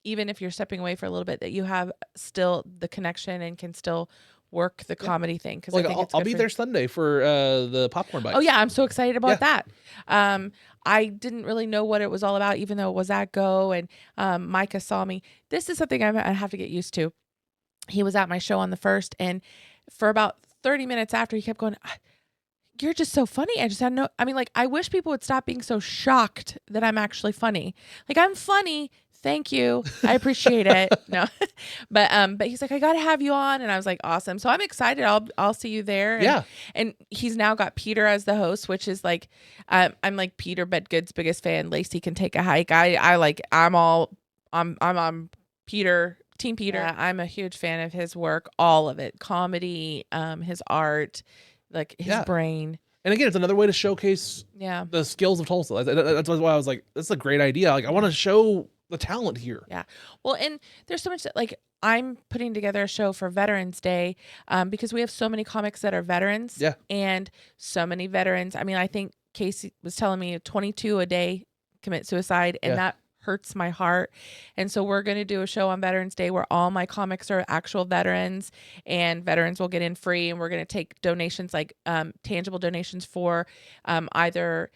even if you're stepping away for a little bit, that you have still the connection and can still work the comedy thing. Because Like, I think it's I'll good be for- there Sunday for the popcorn bites. Oh yeah, I'm so excited about that. I didn't really know what it was all about, even though it was at Go, and Micah saw me. This is something I have to get used to. He was at my show on the 1st, and for about 30 minutes after, he kept going, "You're just so funny." I just had no. I mean, like, I wish people would stop being so shocked that I'm actually funny. Like, I'm funny. Thank you. I appreciate it. No, but he's like, "I got to have you on," and I was like, "Awesome." So I'm excited. I'll see you there. Yeah. And he's now got Peter as the host, which is like, I'm like Peter Bedgood's biggest fan. Lacey can take a hike. I'm on Peter, Team Peter. Yeah, I'm a huge fan of his work, all of it, comedy, his art, like his brain. And again, it's another way to showcase the skills of Tulsa. That's why I was like, this is a great idea. Like, I want to show the talent here. Yeah. Well, and there's so much that, like, I'm putting together a show for Veterans Day because we have so many comics that are veterans. Yeah. And so many veterans. I mean, I think Casey was telling me 22 a day commit suicide, and that hurts my heart. And so we're going to do a show on Veterans Day where all my comics are actual veterans, and veterans will get in free, and we're going to take donations, like tangible donations for either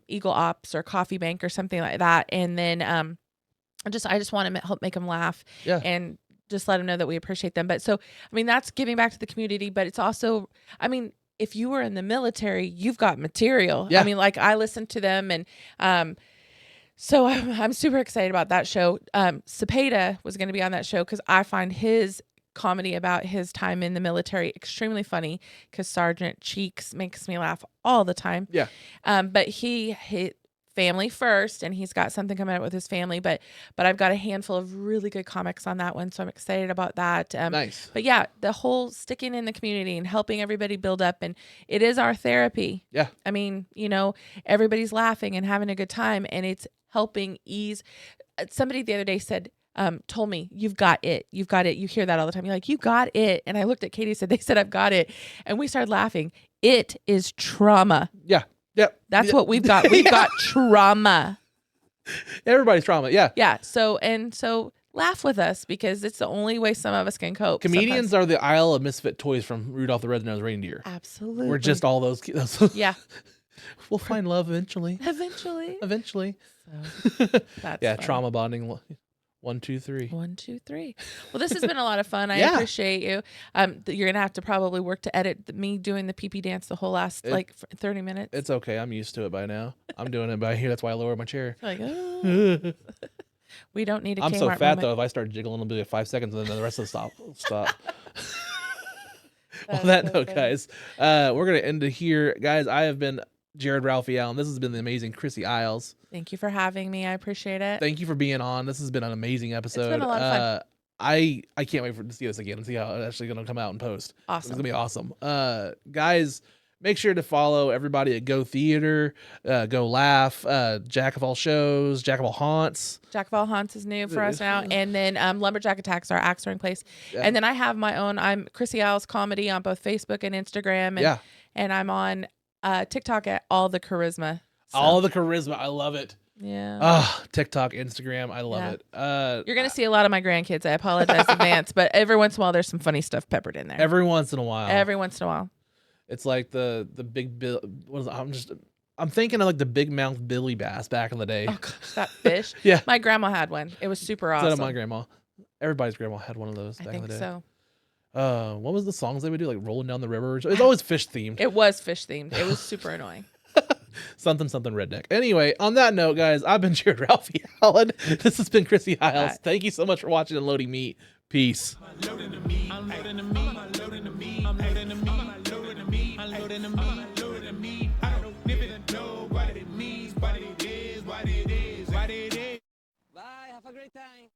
Eagle Ops or Coffee Bank or something like that. And then I just want to help make them laugh and just let them know that we appreciate them. But so, I mean, that's giving back to the community, but it's also, I mean, if you were in the military, you've got material. Yeah. I mean, like, I listen to them, and so I'm super excited about that show. Cepeda was going to be on that show because I find his comedy about his time in the military extremely funny, because Sergeant Cheeks makes me laugh all the time. Yeah. But he hit family first, and he's got something coming out with his family, but I've got a handful of really good comics on that one, so I'm excited about that. Nice. But yeah, the whole sticking in the community and helping everybody build up, and it is our therapy. Yeah. I mean, everybody's laughing and having a good time, and it's helping ease. Somebody the other day told me, "You've got it. You've got it." You hear that all the time. You're like, "You got it." And I looked at Katie and said, "They said I've got it." And we started laughing. It is trauma. Yeah. Yep. That's what we've got. We've got trauma. Everybody's trauma. Yeah. Yeah. So laugh with us because it's the only way some of us can cope. Comedians sometimes. are the Isle of Misfit Toys from Rudolph the Red-Nosed Reindeer. Absolutely. We're just all those. Yeah. We'll find love eventually. Eventually. So that's Yeah. fun. Trauma bonding. 1, 2, 3. 1, 2, 3. Well, this has been a lot of fun. I Yeah. appreciate you. You're gonna have to probably work to edit me doing the pee dance the whole last 30 minutes. It's okay. I'm used to it by now. I'm doing it by here. That's why I lowered my chair. Like, oh. We don't need a I'm Kmart so fat moment. though. If I start jiggling, it'll be like 5 seconds, and then the rest of the stop. On That's that so note, funny. guys, we're gonna end it here, guys. I have been Jared Ralphie Allen. This has been the amazing Chrissy Iles. Thank you for having me. I appreciate it. Thank you for being on. This has been an amazing episode. been a lot of fun. I can't wait to see this again and see how it's actually gonna come out and post. It's Awesome. gonna be awesome. Guys, make sure to follow everybody at Go Theater, Go Laugh, Jack of All Shows, Jack of All Haunts. Jack of All Haunts is new for us now. And then Lumberjack Attacks, our axe throwing place. Yeah. And then I have my own, I'm Chrissy Iles Comedy on both Facebook and Instagram. And, and I'm on TikTok at All the Charisma. So, All the charisma. I love it. yeah. TikTok, Instagram. I love it. You're going to see a lot of my grandkids. I apologize in advance. But every once in a while, there's some funny stuff peppered in there. Every once in a while. Every once in a while. It's like the big bill. What is it? I'm thinking of like the big mouth Billy bass back in the day. Oh, gosh, that fish. Yeah. My grandma had one. It was super awesome. Instead of my grandma. Everybody's grandma had one of those I back in think the day. so. What was the songs they would do? Like Rolling Down the River? It's always fish themed. It was fish themed. It was super annoying. Something redneck. Anyway, on that note, guys, I've been Jared Ralphie Allen. This has been Chrissy Iles. Thank you so much for watching Unloading Meat. Peace. Unloading the meat. Unloading the meat. Unloading the meat. Unloading the meat. Unloading the meat. Unloading the meat. Unloading the meat. I don't even know what it means, what it is, what it is, what it is. Bye, have a great time.